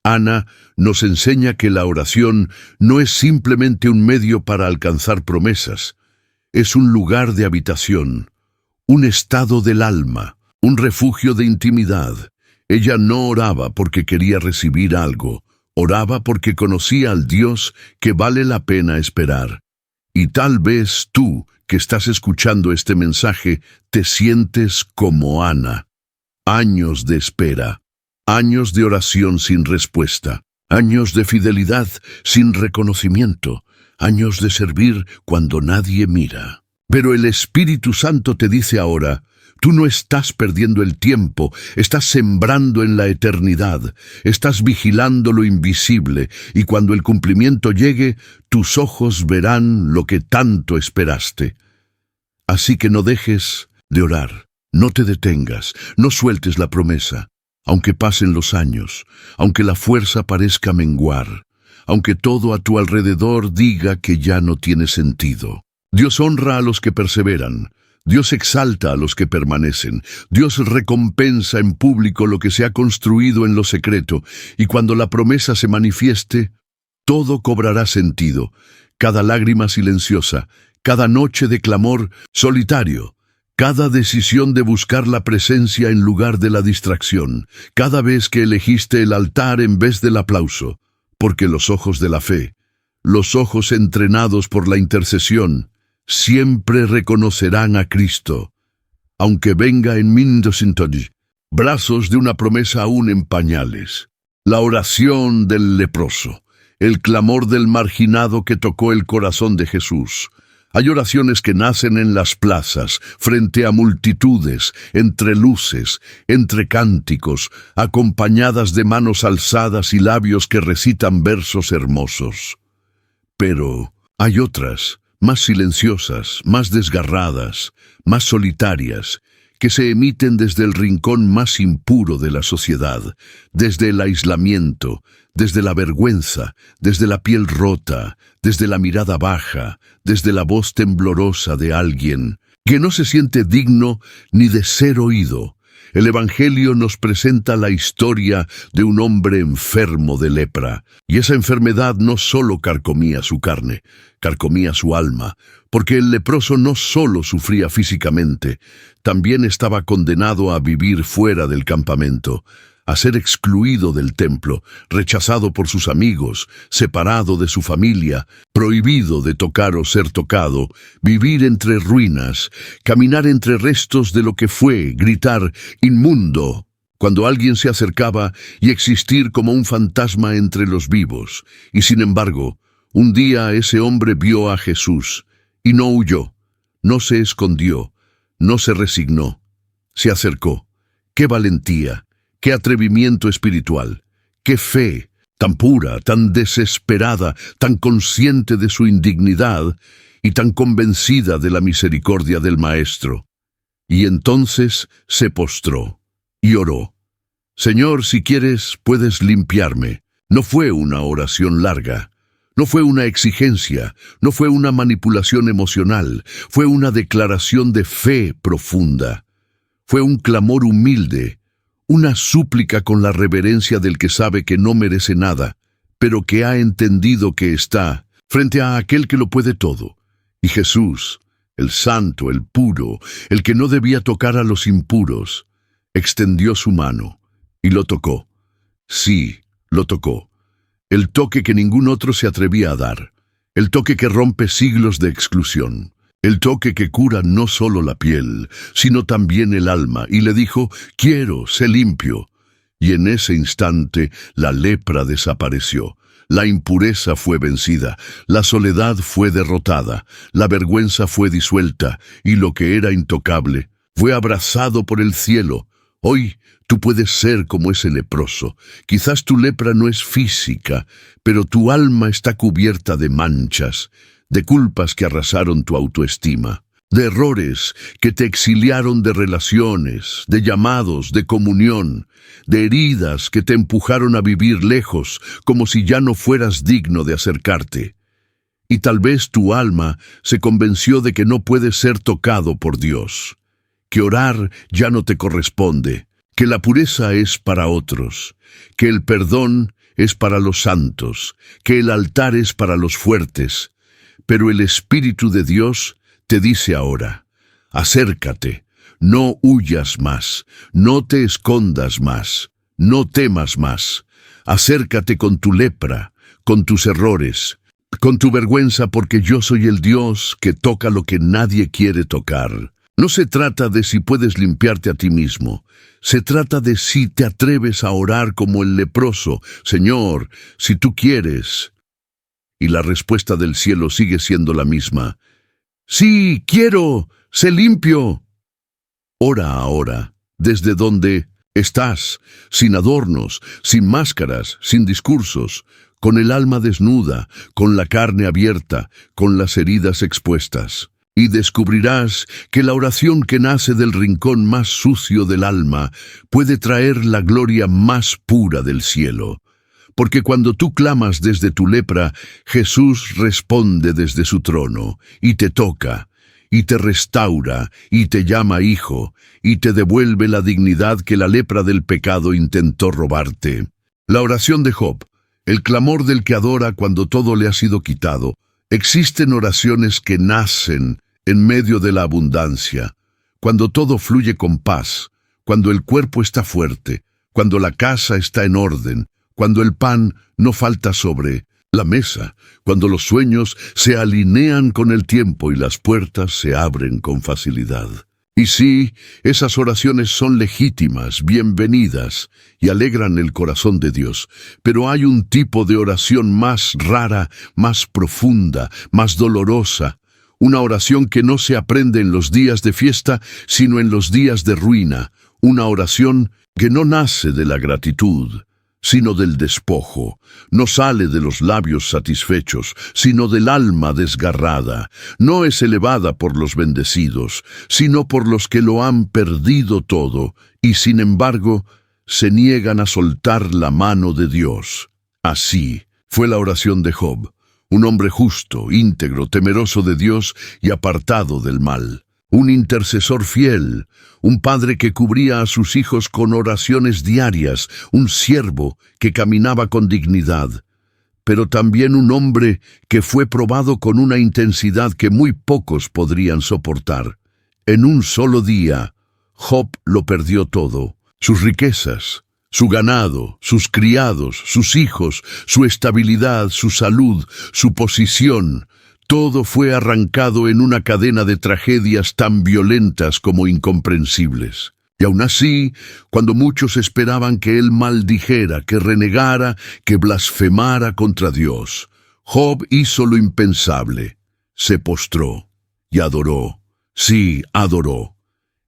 Ana nos enseña que la oración no es simplemente un medio para alcanzar promesas, es un lugar de habitación, un estado del alma, un refugio de intimidad. Ella no oraba porque quería recibir algo, oraba porque conocía al Dios que vale la pena esperar. Y tal vez tú, que estás escuchando este mensaje, te sientes como Ana. Años de espera, años de oración sin respuesta, años de fidelidad sin reconocimiento, años de servir cuando nadie mira. Pero el Espíritu Santo te dice ahora, tú no estás perdiendo el tiempo, estás sembrando en la eternidad, estás vigilando lo invisible, y cuando el cumplimiento llegue, tus ojos verán lo que tanto esperaste. Así que no dejes de orar, no te detengas, no sueltes la promesa, aunque pasen los años, aunque la fuerza parezca menguar, aunque todo a tu alrededor diga que ya no tiene sentido. Dios honra a los que perseveran. Dios exalta a los que permanecen. Dios recompensa en público lo que se ha construido en lo secreto, y cuando la promesa se manifieste, todo cobrará sentido. Cada lágrima silenciosa, cada noche de clamor solitario, cada decisión de buscar la presencia en lugar de la distracción, cada vez que elegiste el altar en vez del aplauso, porque los ojos de la fe, los ojos entrenados por la intercesión, siempre reconocerán a Cristo, aunque venga en brazos de una promesa aún en pañales. La oración del leproso, el clamor del marginado que tocó el corazón de Jesús. Hay oraciones que nacen en las plazas, frente a multitudes, entre luces, entre cánticos, acompañadas de manos alzadas y labios que recitan versos hermosos. Pero hay otras, más silenciosas, más desgarradas, más solitarias, que se emiten desde el rincón más impuro de la sociedad, desde el aislamiento, desde la vergüenza, desde la piel rota, desde la mirada baja, desde la voz temblorosa de alguien que no se siente digno ni de ser oído. El Evangelio nos presenta la historia de un hombre enfermo de lepra, y esa enfermedad no solo carcomía su carne, carcomía su alma, porque el leproso no solo sufría físicamente, también estaba condenado a vivir fuera del campamento, a ser excluido del templo, rechazado por sus amigos, separado de su familia, prohibido de tocar o ser tocado, vivir entre ruinas, caminar entre restos de lo que fue, gritar «inmundo» cuando alguien se acercaba y existir como un fantasma entre los vivos. Y sin embargo, un día ese hombre vio a Jesús y no huyó, no se escondió, no se resignó, se acercó. ¡Qué valentía! ¡Qué atrevimiento espiritual! ¡Qué fe! Tan pura, tan desesperada, tan consciente de su indignidad y tan convencida de la misericordia del Maestro. Y entonces se postró y oró. «Señor, si quieres, puedes limpiarme». No fue una oración larga, no fue una exigencia, no fue una manipulación emocional, fue una declaración de fe profunda. Fue un clamor humilde, una súplica con la reverencia del que sabe que no merece nada, pero que ha entendido que está frente a aquel que lo puede todo. Y Jesús, el santo, el puro, el que no debía tocar a los impuros, extendió su mano y lo tocó. Sí, lo tocó. El toque que ningún otro se atrevía a dar. el toque que rompe siglos de exclusión, el toque que cura no solo la piel, sino también el alma, y le dijo, quiero, sé limpio. Y en ese instante la lepra desapareció, la impureza fue vencida, la soledad fue derrotada, la vergüenza fue disuelta, y lo que era intocable fue abrazado por el cielo. Hoy tú puedes ser como ese leproso. Quizás tu lepra no es física, pero tu alma está cubierta de manchas, de culpas que arrasaron tu autoestima, de errores que te exiliaron de relaciones, de llamados, de comunión, de heridas que te empujaron a vivir lejos, como si ya no fueras digno de acercarte. Y tal vez tu alma se convenció de que no puedes ser tocado por Dios, que orar ya no te corresponde, que la pureza es para otros, que el perdón es para los santos, que el altar es para los fuertes. Pero el Espíritu de Dios te dice ahora, acércate, no huyas más, no te escondas más, no temas más. Acércate con tu lepra, con tus errores, con tu vergüenza, porque yo soy el Dios que toca lo que nadie quiere tocar. No se trata de si puedes limpiarte a ti mismo, se trata de si te atreves a orar como el leproso, Señor, si tú quieres. Y la respuesta del cielo sigue siendo la misma. Sí, quiero, sé limpio. Ora ahora, desde donde estás, sin adornos, sin máscaras, sin discursos, con el alma desnuda, con la carne abierta, con las heridas expuestas. Y descubrirás que la oración que nace del rincón más sucio del alma puede traer la gloria más pura del cielo. Porque cuando tú clamas desde tu lepra, Jesús responde desde su trono, y te toca, y te restaura, y te llama hijo, y te devuelve la dignidad que la lepra del pecado intentó robarte. La oración de Job, el clamor del que adora cuando todo le ha sido quitado. Existen oraciones que nacen en medio de la abundancia, cuando todo fluye con paz, cuando el cuerpo está fuerte, cuando la casa está en orden, cuando el pan no falta sobre la mesa, cuando los sueños se alinean con el tiempo y las puertas se abren con facilidad. Y sí, esas oraciones son legítimas, bienvenidas y alegran el corazón de Dios, pero hay un tipo de oración más rara, más profunda, más dolorosa, una oración que no se aprende en los días de fiesta, sino en los días de ruina, una oración que no nace de la gratitud, sino del despojo, no sale de los labios satisfechos, sino del alma desgarrada, no es elevada por los bendecidos, sino por los que lo han perdido todo, y sin embargo, se niegan a soltar la mano de Dios. Así fue la oración de Job, un hombre justo, íntegro, temeroso de Dios y apartado del mal. Un intercesor fiel, un padre que cubría a sus hijos con oraciones diarias, un siervo que caminaba con dignidad, pero también un hombre que fue probado con una intensidad que muy pocos podrían soportar. En un solo día, Job lo perdió todo, sus riquezas, su ganado, sus criados, sus hijos, su estabilidad, su salud, su posición. Todo fue arrancado en una cadena de tragedias tan violentas como incomprensibles. Y aún así, cuando muchos esperaban que él maldijera, que renegara, que blasfemara contra Dios, Job hizo lo impensable. Se postró y adoró. Sí, adoró.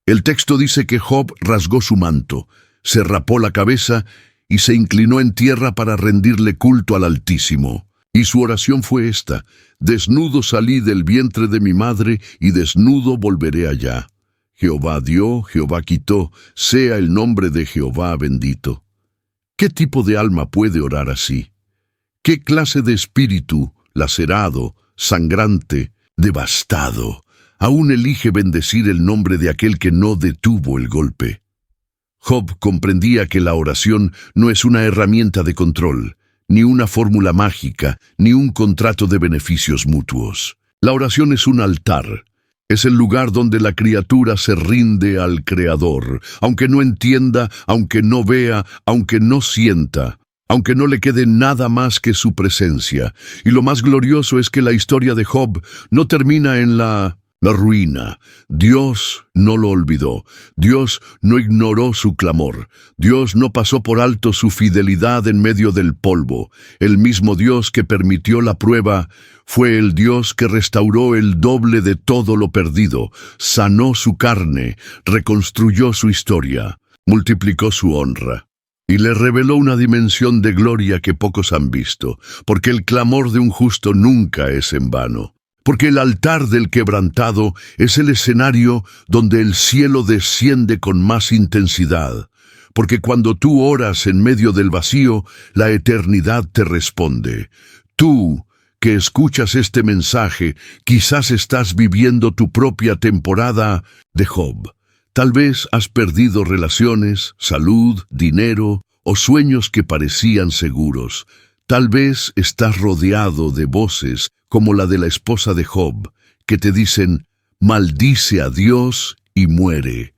El texto dice que Job rasgó su manto, se rapó la cabeza y se inclinó en tierra para rendirle culto al Altísimo. Y su oración fue esta: desnudo salí del vientre de mi madre, y desnudo volveré allá. Jehová dio, Jehová quitó, sea el nombre de Jehová bendito. ¿Qué tipo de alma puede orar así? ¿Qué clase de espíritu, lacerado, sangrante, devastado, aún elige bendecir el nombre de aquel que no detuvo el golpe? Job comprendía que la oración no es una herramienta de control, ni una fórmula mágica, ni un contrato de beneficios mutuos. La oración es un altar. Es el lugar donde la criatura se rinde al Creador, aunque no entienda, aunque no vea, aunque no sienta. aunque no le quede nada más que su presencia. Y lo más glorioso es que la historia de Job no termina en la ruina. Dios no lo olvidó. Dios no ignoró su clamor. Dios no pasó por alto su fidelidad en medio del polvo. El mismo Dios que permitió la prueba fue el Dios que restauró el doble de todo lo perdido, sanó su carne, reconstruyó su historia, multiplicó su honra y le reveló una dimensión de gloria que pocos han visto, porque el clamor de un justo nunca es en vano. Porque el altar del quebrantado es el escenario donde el cielo desciende con más intensidad. Porque cuando tú oras en medio del vacío, la eternidad te responde. Tú, que escuchas este mensaje, quizás estás viviendo tu propia temporada de Job. Tal vez has perdido relaciones, salud, dinero o sueños que parecían seguros. Tal vez estás rodeado de voces como la de la esposa de Job, que te dicen, maldice a Dios y muere.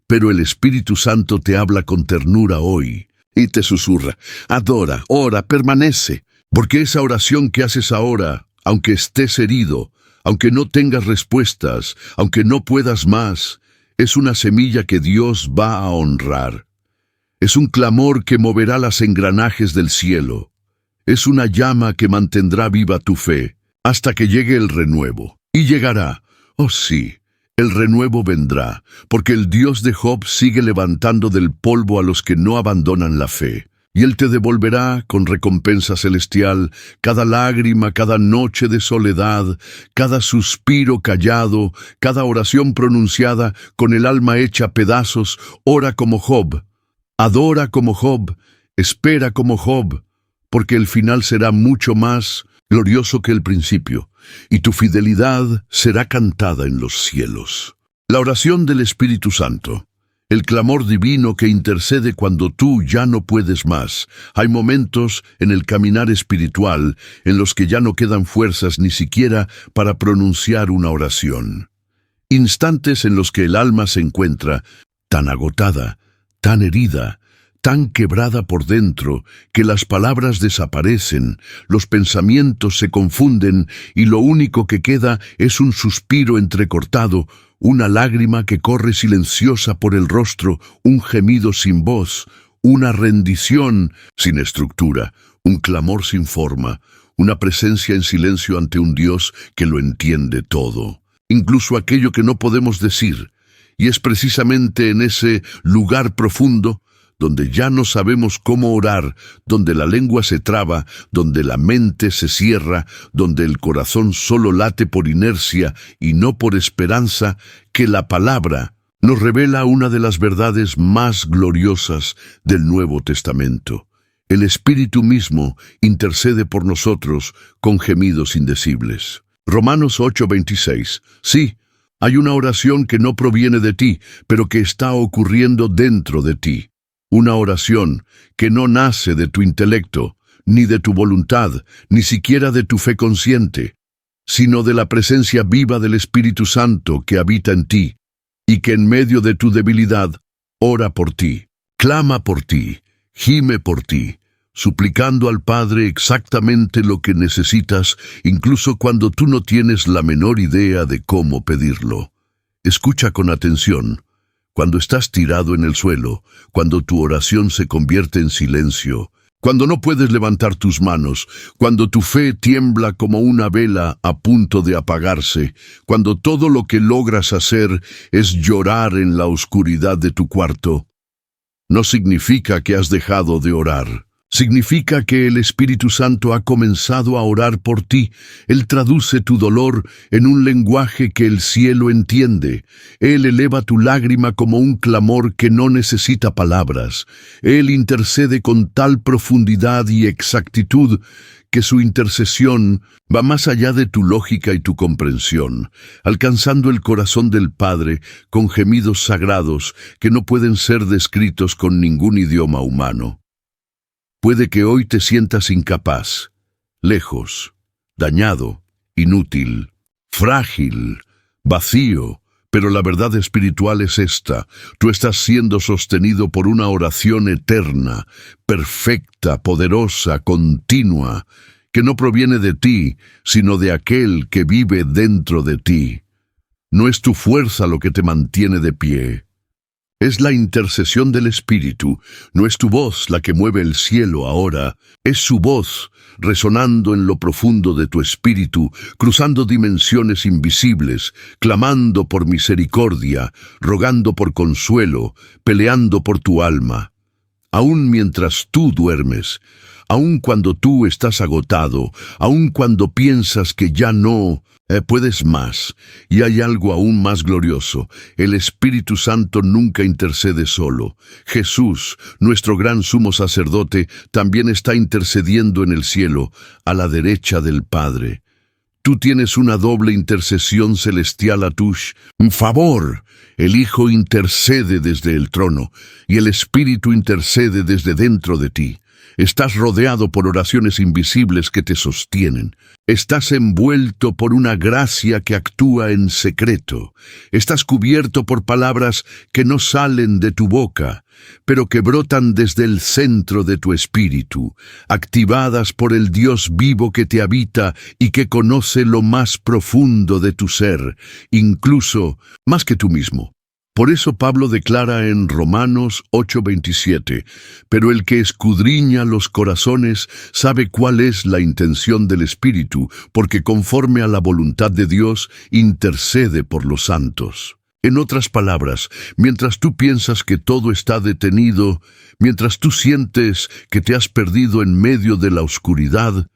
Pero el Espíritu Santo te habla con ternura hoy y te susurra, adora, ora, permanece, porque esa oración que haces ahora, aunque estés herido, aunque no tengas respuestas, aunque no puedas más, es una semilla que Dios va a honrar. Es un clamor que moverá los engranajes del cielo. Es una llama que mantendrá viva tu fe hasta que llegue el renuevo. Y llegará. Oh sí, el renuevo vendrá, porque el Dios de Job sigue levantando del polvo a los que no abandonan la fe. Y Él te devolverá con recompensa celestial cada lágrima, cada noche de soledad, cada suspiro callado, cada oración pronunciada con el alma hecha pedazos. Ora como Job, adora como Job, espera como Job, porque el final será mucho más glorioso que el principio, y tu fidelidad será cantada en los cielos. La oración del Espíritu Santo. El clamor divino que intercede cuando tú ya no puedes más. Hay momentos en el caminar espiritual en los que ya no quedan fuerzas ni siquiera para pronunciar una oración. Instantes en los que el alma se encuentra tan agotada, tan herida, tan quebrada por dentro, que las palabras desaparecen, los pensamientos se confunden y lo único que queda es un suspiro entrecortado, una lágrima que corre silenciosa por el rostro, un gemido sin voz, una rendición sin estructura, un clamor sin forma, una presencia en silencio ante un Dios que lo entiende todo, incluso aquello que no podemos decir. Y es precisamente en ese lugar profundo donde ya no sabemos cómo orar, donde la lengua se traba, donde la mente se cierra, donde el corazón solo late por inercia y no por esperanza, que la palabra nos revela una de las verdades más gloriosas del Nuevo Testamento. El Espíritu mismo intercede por nosotros con gemidos indecibles. Romanos 8:26. Sí, hay una oración que no proviene de ti, pero que está ocurriendo dentro de ti. Una oración que no nace de tu intelecto, ni de tu voluntad, ni siquiera de tu fe consciente, sino de la presencia viva del Espíritu Santo que habita en ti, y que en medio de tu debilidad ora por ti, clama por ti, gime por ti, suplicando al Padre exactamente lo que necesitas, incluso cuando tú no tienes la menor idea de cómo pedirlo. Escucha con atención. Cuando estás tirado en el suelo, cuando tu oración se convierte en silencio, cuando no puedes levantar tus manos, cuando tu fe tiembla como una vela a punto de apagarse, cuando todo lo que logras hacer es llorar en la oscuridad de tu cuarto, no significa que has dejado de orar. Significa que el Espíritu Santo ha comenzado a orar por ti. Él traduce tu dolor en un lenguaje que el cielo entiende. Él eleva tu lágrima como un clamor que no necesita palabras. Él intercede con tal profundidad y exactitud que su intercesión va más allá de tu lógica y tu comprensión, alcanzando el corazón del Padre con gemidos sagrados que no pueden ser descritos con ningún idioma humano. Puede que hoy te sientas incapaz, lejos, dañado, inútil, frágil, vacío, Pero la verdad espiritual es esta: tú estás siendo sostenido por una oración eterna, perfecta, poderosa, continua, que no proviene de ti, sino de aquel que vive dentro de ti. No es tu fuerza lo que te mantiene de pie. Es la intercesión del Espíritu. No es tu voz la que mueve el cielo ahora. Es su voz resonando en lo profundo de tu espíritu, cruzando dimensiones invisibles, clamando por misericordia, rogando por consuelo, peleando por tu alma. Aún mientras tú duermes, aún cuando tú estás agotado, aún cuando piensas que ya no puedes más, y hay algo aún más glorioso: el Espíritu Santo nunca intercede solo. Jesús, nuestro gran sumo sacerdote, también está intercediendo en el cielo, a la derecha del Padre. Tú tienes una doble intercesión celestial a tu favor. El Hijo intercede desde el trono, y el Espíritu intercede desde dentro de ti. Estás rodeado por oraciones invisibles que te sostienen. Estás envuelto por una gracia que actúa en secreto. Estás cubierto por palabras que no salen de tu boca, pero que brotan desde el centro de tu espíritu, activadas por el Dios vivo que te habita y que conoce lo más profundo de tu ser, incluso más que tú mismo. Por eso Pablo declara en Romanos 8:27, pero el que escudriña los corazones sabe cuál es la intención del Espíritu, porque conforme a la voluntad de Dios intercede por los santos. En otras palabras, mientras tú piensas que todo está detenido, mientras tú sientes que te has perdido en medio de la oscuridad,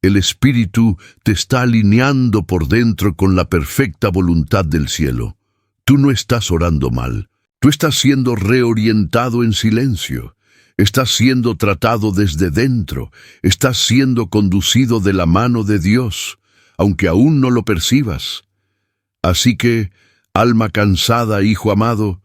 el Espíritu te está alineando por dentro con la perfecta voluntad del cielo. Tú no estás orando mal. Tú estás siendo reorientado en silencio. Estás siendo tratado desde dentro. Estás siendo conducido de la mano de Dios, aunque aún no lo percibas. Así que, alma cansada, hijo amado,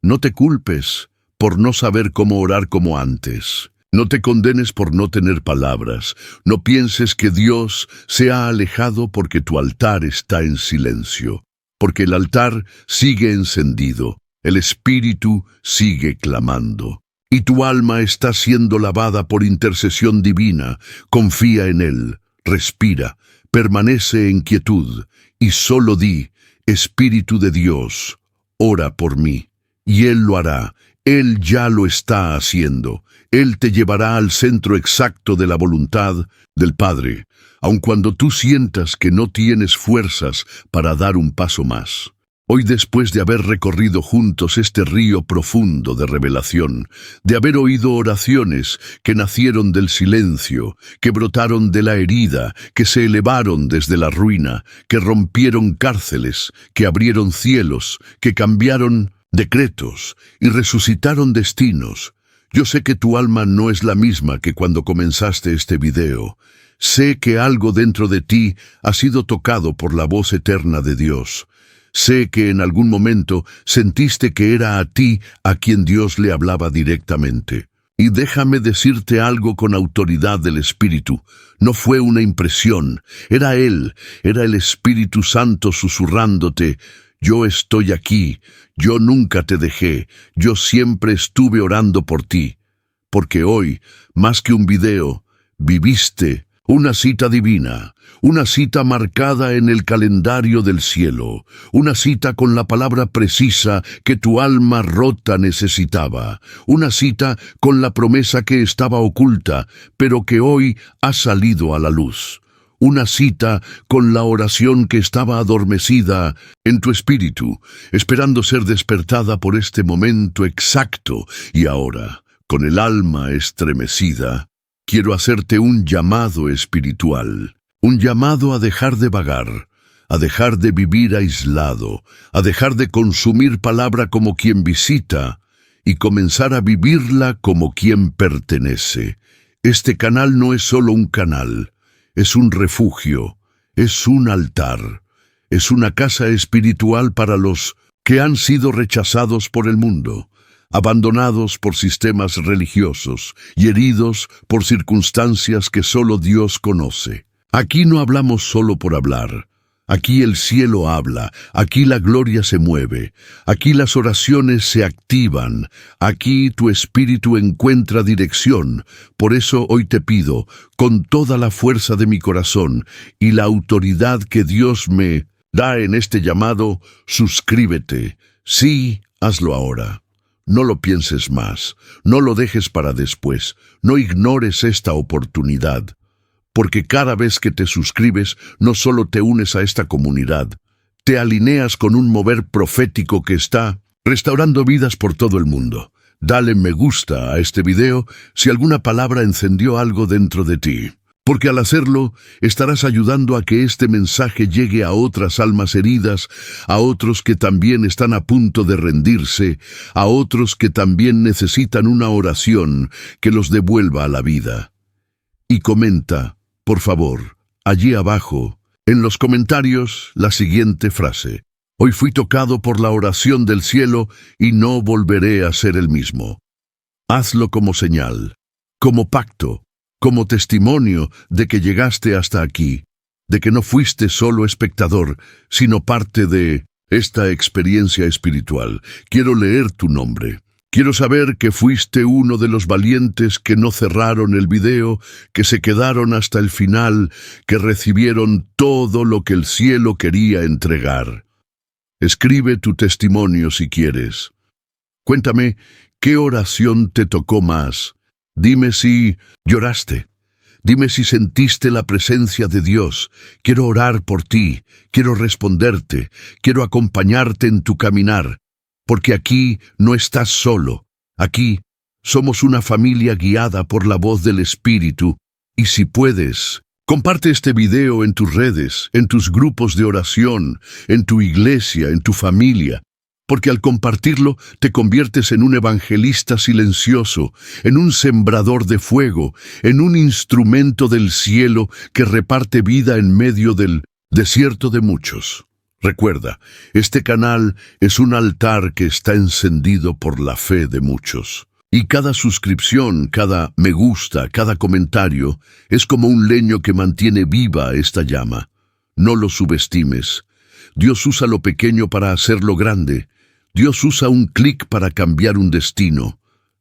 no te culpes por no saber cómo orar como antes. No te condenes por no tener palabras. No pienses que Dios se ha alejado porque tu altar está en silencio. Porque el altar sigue encendido, el Espíritu sigue clamando, y tu alma está siendo lavada por intercesión divina. Confía en Él, respira, permanece en quietud, y solo di: Espíritu de Dios, ora por mí. Y Él lo hará. Él ya lo está haciendo. Él te llevará al centro exacto de la voluntad del Padre, aun cuando tú sientas que no tienes fuerzas para dar un paso más. Hoy, después de haber recorrido juntos este río profundo de revelación, de haber oído oraciones que nacieron del silencio, que brotaron de la herida, que se elevaron desde la ruina, que rompieron cárceles, que abrieron cielos, que cambiaron decretos y resucitaron destinos, yo sé que tu alma no es la misma que cuando comenzaste este video. Sé que algo dentro de ti ha sido tocado por la voz eterna de Dios. Sé que en algún momento sentiste que era a ti a quien Dios le hablaba directamente. Y déjame decirte algo con autoridad del Espíritu. No fue una impresión, era Él, era el Espíritu Santo susurrándote: yo estoy aquí, yo nunca te dejé, yo siempre estuve orando por ti. Porque hoy, más que un video, viviste una cita divina, una cita marcada en el calendario del cielo, una cita con la palabra precisa que tu alma rota necesitaba, una cita con la promesa que estaba oculta, pero que hoy ha salido a la luz. Una cita con la oración que estaba adormecida en tu espíritu, esperando ser despertada por este momento exacto. Y ahora, con el alma estremecida, quiero hacerte un llamado espiritual, un llamado a dejar de vagar, a dejar de vivir aislado, a dejar de consumir palabra como quien visita y comenzar a vivirla como quien pertenece. Este canal no es solo un canal, es un refugio, es un altar, es una casa espiritual para los que han sido rechazados por el mundo, abandonados por sistemas religiosos y heridos por circunstancias que solo Dios conoce. Aquí no hablamos solo por hablar, Aquí el cielo habla, aquí la gloria se mueve, aquí las oraciones se activan, aquí tu espíritu encuentra dirección. Por eso hoy te pido, con toda la fuerza de mi corazón y la autoridad que Dios me da en este llamado, suscríbete. Sí, hazlo ahora. No lo pienses más, no lo dejes para después, no ignores esta oportunidad. Porque cada vez que te suscribes, no solo te unes a esta comunidad, te alineas con un mover profético que está restaurando vidas por todo el mundo. Dale me gusta a este video si alguna palabra encendió algo dentro de ti. Porque al hacerlo, estarás ayudando a que este mensaje llegue a otras almas heridas, a otros que también están a punto de rendirse, a otros que también necesitan una oración que los devuelva a la vida. Y comenta, por favor, allí abajo, en los comentarios, la siguiente frase. Hoy fui tocado por la oración del cielo y no volveré a ser el mismo. Hazlo como señal, como pacto, como testimonio de que llegaste hasta aquí, de que no fuiste solo espectador, sino parte de esta experiencia espiritual. Quiero leer tu nombre. Quiero saber que fuiste uno de los valientes que no cerraron el video, que se quedaron hasta el final, que recibieron todo lo que el cielo quería entregar. Escribe tu testimonio si quieres. Cuéntame, ¿qué oración te tocó más? Dime si lloraste. Dime si sentiste la presencia de Dios. Quiero orar por ti, quiero responderte, quiero acompañarte en tu caminar. Porque aquí no estás solo. Aquí somos una familia guiada por la voz del Espíritu. Y si puedes, comparte este video en tus redes, en tus grupos de oración, en tu iglesia, en tu familia. Porque al compartirlo te conviertes en un evangelista silencioso, en un sembrador de fuego, en un instrumento del cielo que reparte vida en medio del desierto de muchos. Recuerda, este canal es un altar que está encendido por la fe de muchos. Y cada suscripción, cada me gusta, cada comentario, es como un leño que mantiene viva esta llama. No lo subestimes. Dios usa lo pequeño para hacerlo grande. Dios usa un clic para cambiar un destino.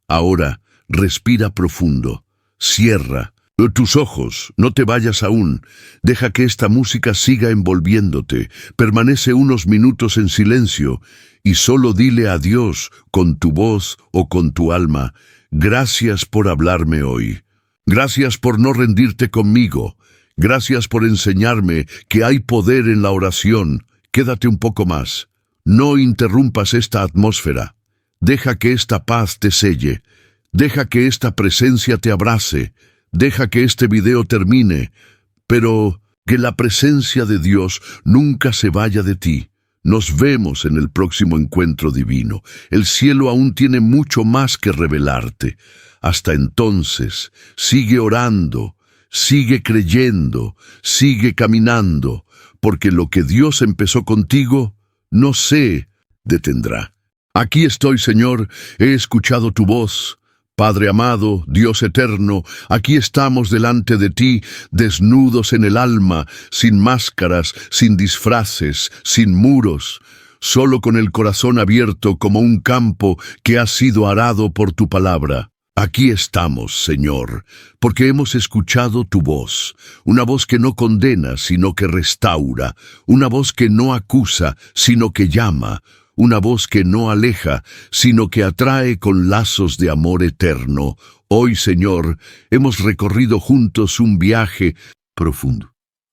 Ahora, respira profundo. Cierra tus ojos, no te vayas aún. Deja que esta música siga envolviéndote. Permanece unos minutos en silencio y solo dile a Dios con tu voz o con tu alma: gracias por hablarme hoy. Gracias por no rendirte conmigo. Gracias por enseñarme que hay poder en la oración. Quédate un poco más. No interrumpas esta atmósfera. Deja que esta paz te selle. Deja que esta presencia te abrace. Deja que este video termine, pero que la presencia de Dios nunca se vaya de ti. Nos vemos en el próximo encuentro divino. El cielo aún tiene mucho más que revelarte. Hasta entonces, sigue orando, sigue creyendo, sigue caminando, porque lo que Dios empezó contigo, no se detendrá. Aquí estoy, Señor, he escuchado tu voz. Padre amado, Dios eterno, aquí estamos delante de ti, desnudos en el alma, sin máscaras, sin disfraces, sin muros, solo con el corazón abierto como un campo que ha sido arado por tu palabra. Aquí estamos, Señor, porque hemos escuchado tu voz, una voz que no condena, sino que restaura, una voz que no acusa, sino que llama, una voz que no aleja, sino que atrae con lazos de amor eterno. Hoy, Señor, hemos recorrido juntos un viaje profundo,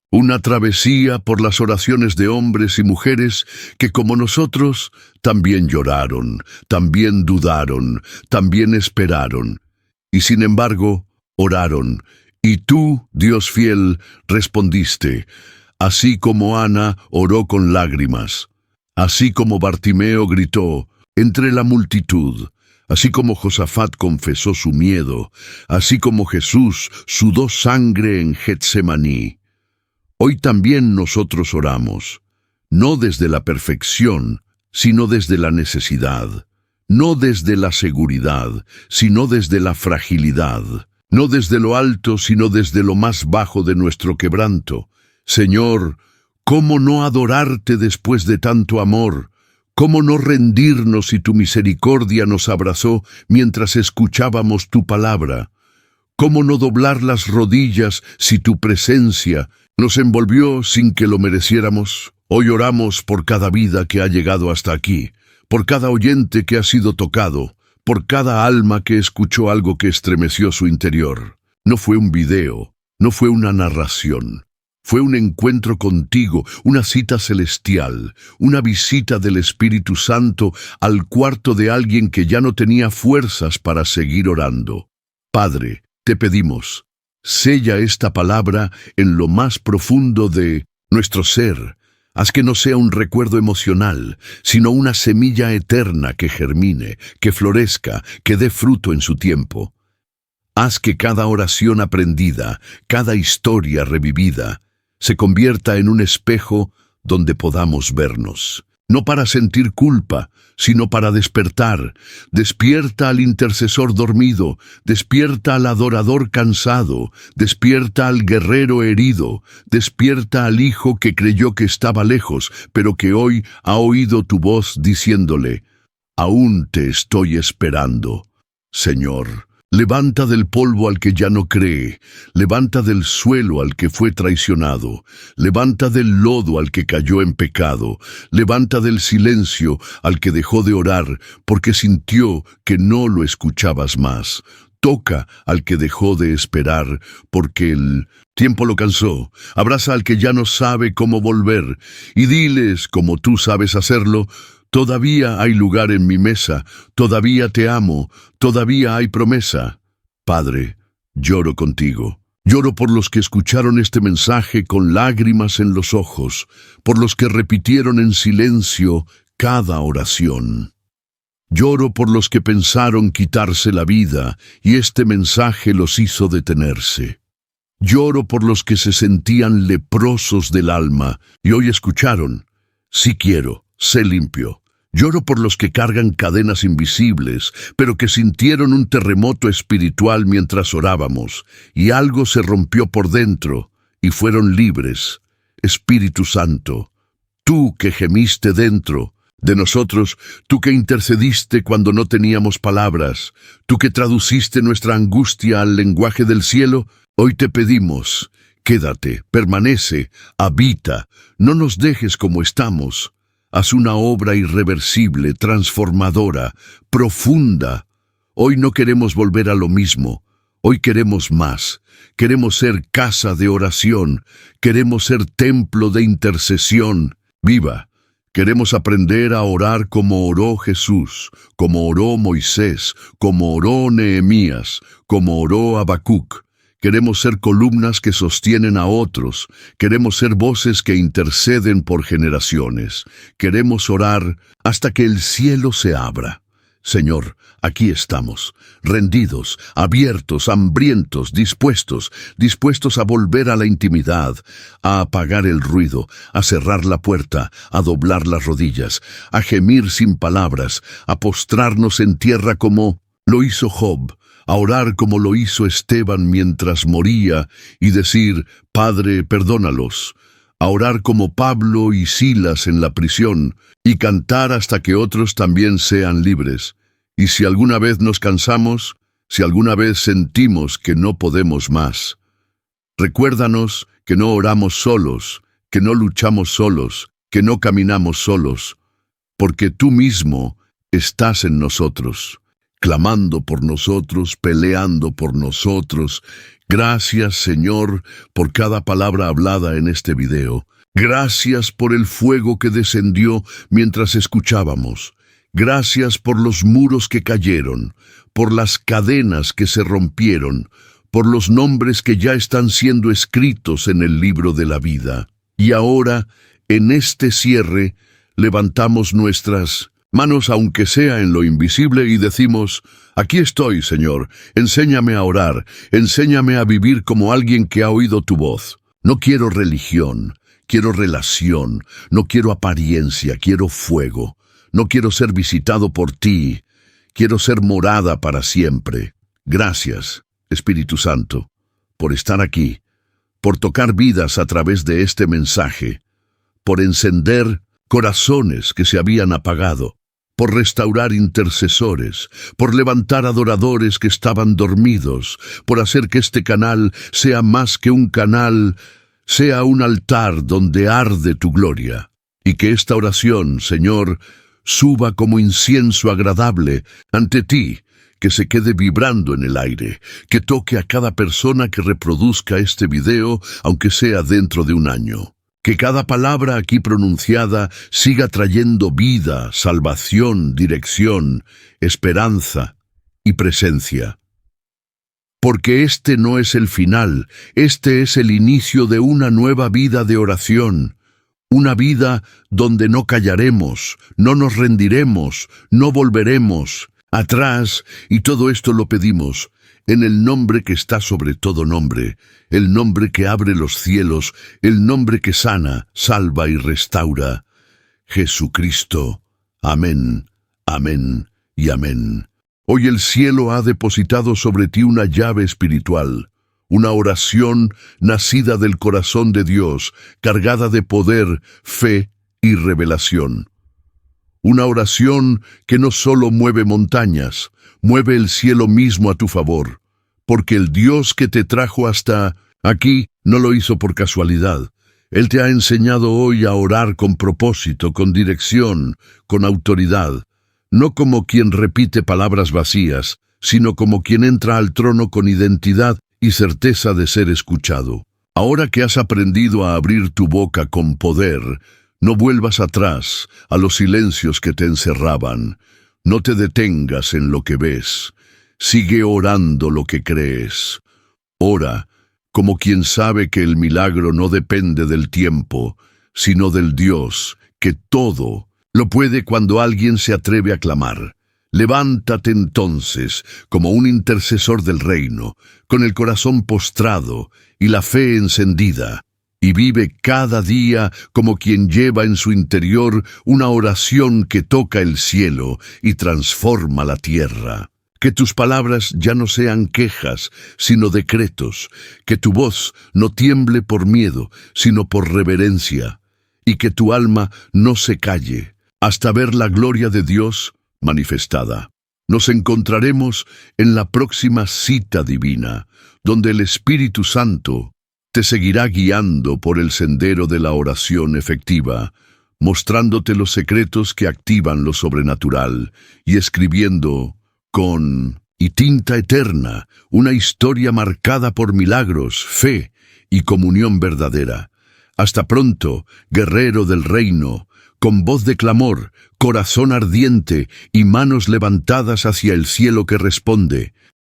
una travesía por las oraciones de hombres y mujeres que, como nosotros, también lloraron, también dudaron, también esperaron, y sin embargo, oraron. Y tú, Dios fiel, respondiste, así como Ana oró con lágrimas. Así como Bartimeo gritó entre la multitud, así como Josafat confesó su miedo, así como Jesús sudó sangre en Getsemaní. Hoy también nosotros oramos, no desde la perfección, sino desde la necesidad, no desde la seguridad, sino desde la fragilidad, no desde lo alto, sino desde lo más bajo de nuestro quebranto. Señor, ¿Cómo no adorarte después de tanto amor? ¿Cómo no rendirnos si tu misericordia nos abrazó mientras escuchábamos tu palabra? ¿Cómo no doblar las rodillas si tu presencia nos envolvió sin que lo mereciéramos? Hoy oramos por cada vida que ha llegado hasta aquí, por cada oyente que ha sido tocado, por cada alma que escuchó algo que estremeció su interior. No fue un video, no fue una narración. Fue un encuentro contigo, una cita celestial, una visita del Espíritu Santo al cuarto de alguien que ya no tenía fuerzas para seguir orando. Padre, te pedimos, sella esta palabra en lo más profundo de nuestro ser. Haz que no sea un recuerdo emocional, sino una semilla eterna que germine, que florezca, que dé fruto en su tiempo. Haz que cada oración aprendida, cada historia revivida, se convierta en un espejo donde podamos vernos. No para sentir culpa, sino para despertar. Despierta al intercesor dormido, despierta al adorador cansado, despierta al guerrero herido, despierta al hijo que creyó que estaba lejos, pero que hoy ha oído tu voz diciéndole, «Aún te estoy esperando, Señor». Levanta del polvo al que ya no cree, levanta del suelo al que fue traicionado, levanta del lodo al que cayó en pecado, levanta del silencio al que dejó de orar porque sintió que no lo escuchabas más. Toca al que dejó de esperar porque el tiempo lo cansó. Abraza al que ya no sabe cómo volver y diles, como tú sabes hacerlo, todavía hay lugar en mi mesa, todavía te amo, todavía hay promesa. Padre, lloro contigo. Lloro por los que escucharon este mensaje con lágrimas en los ojos, por los que repitieron en silencio cada oración. Lloro por los que pensaron quitarse la vida y este mensaje los hizo detenerse. Lloro por los que se sentían leprosos del alma y hoy escucharon, sí quiero. Sé limpio. Lloro por los que cargan cadenas invisibles, pero que sintieron un terremoto espiritual mientras orábamos, y algo se rompió por dentro, y fueron libres. Espíritu Santo, tú que gemiste dentro de nosotros, tú que intercediste cuando no teníamos palabras, tú que traduciste nuestra angustia al lenguaje del cielo, hoy te pedimos, quédate, permanece, habita, no nos dejes como estamos. Haz una obra irreversible, transformadora, profunda. Hoy no queremos volver a lo mismo. Hoy queremos más. Queremos ser casa de oración. Queremos ser templo de intercesión viva. Queremos aprender a orar como oró Jesús, como oró Moisés, como oró Nehemías, como oró Habacuc. Queremos ser columnas que sostienen a otros. Queremos ser voces que interceden por generaciones. Queremos orar hasta que el cielo se abra. Señor, aquí estamos, rendidos, abiertos, hambrientos, dispuestos a volver a la intimidad, a apagar el ruido, a cerrar la puerta, a doblar las rodillas, a gemir sin palabras, a postrarnos en tierra como lo hizo Job, a orar como lo hizo Esteban mientras moría y decir, Padre, perdónalos, a orar como Pablo y Silas en la prisión y cantar hasta que otros también sean libres. Y si alguna vez nos cansamos, si alguna vez sentimos que no podemos más, recuérdanos que no oramos solos, que no luchamos solos, que no caminamos solos, porque tú mismo estás en nosotros, clamando por nosotros, peleando por nosotros. Gracias, Señor, por cada palabra hablada en este video. Gracias por el fuego que descendió mientras escuchábamos. Gracias por los muros que cayeron, por las cadenas que se rompieron, por los nombres que ya están siendo escritos en el libro de la vida. Y ahora, en este cierre, levantamos nuestras manos aunque sea en lo invisible y decimos, aquí estoy, Señor, enséñame a orar, enséñame a vivir como alguien que ha oído tu voz. No quiero religión, quiero relación, no quiero apariencia, quiero fuego. No quiero ser visitado por ti, quiero ser morada para siempre. Gracias, Espíritu Santo, por estar aquí, por tocar vidas a través de este mensaje, por encender corazones que se habían apagado, por restaurar intercesores, por levantar adoradores que estaban dormidos, por hacer que este canal sea más que un canal, sea un altar donde arde tu gloria. Y que esta oración, Señor, suba como incienso agradable ante ti, que se quede vibrando en el aire, que toque a cada persona que reproduzca este video, aunque sea dentro de un año. Que cada palabra aquí pronunciada siga trayendo vida, salvación, dirección, esperanza y presencia. Porque este no es el final, este es el inicio de una nueva vida de oración, una vida donde no callaremos, no nos rendiremos, no volveremos atrás, y todo esto lo pedimos en el nombre que está sobre todo nombre, el nombre que abre los cielos, el nombre que sana, salva y restaura. Jesucristo. Amén, amén y amén. Hoy el cielo ha depositado sobre ti una llave espiritual, una oración nacida del corazón de Dios, cargada de poder, fe y revelación. Una oración que no solo mueve montañas, mueve el cielo mismo a tu favor, porque el Dios que te trajo hasta aquí no lo hizo por casualidad. Él te ha enseñado hoy a orar con propósito, con dirección, con autoridad, no como quien repite palabras vacías, sino como quien entra al trono con identidad y certeza de ser escuchado. Ahora que has aprendido a abrir tu boca con poder, no vuelvas atrás a los silencios que te encerraban. No te detengas en lo que ves. Sigue orando lo que crees. Ora como quien sabe que el milagro no depende del tiempo, sino del Dios, que todo lo puede cuando alguien se atreve a clamar. Levántate entonces como un intercesor del reino, con el corazón postrado y la fe encendida, y vive cada día como quien lleva en su interior una oración que toca el cielo y transforma la tierra. Que tus palabras ya no sean quejas, sino decretos, que tu voz no tiemble por miedo, sino por reverencia, y que tu alma no se calle, hasta ver la gloria de Dios manifestada. Nos encontraremos en la próxima cita divina, donde el Espíritu Santo te seguirá guiando por el sendero de la oración efectiva, mostrándote los secretos que activan lo sobrenatural y escribiendo con tinta eterna una historia marcada por milagros, fe y comunión verdadera. Hasta pronto, guerrero del reino, con voz de clamor, corazón ardiente y manos levantadas hacia el cielo que responde.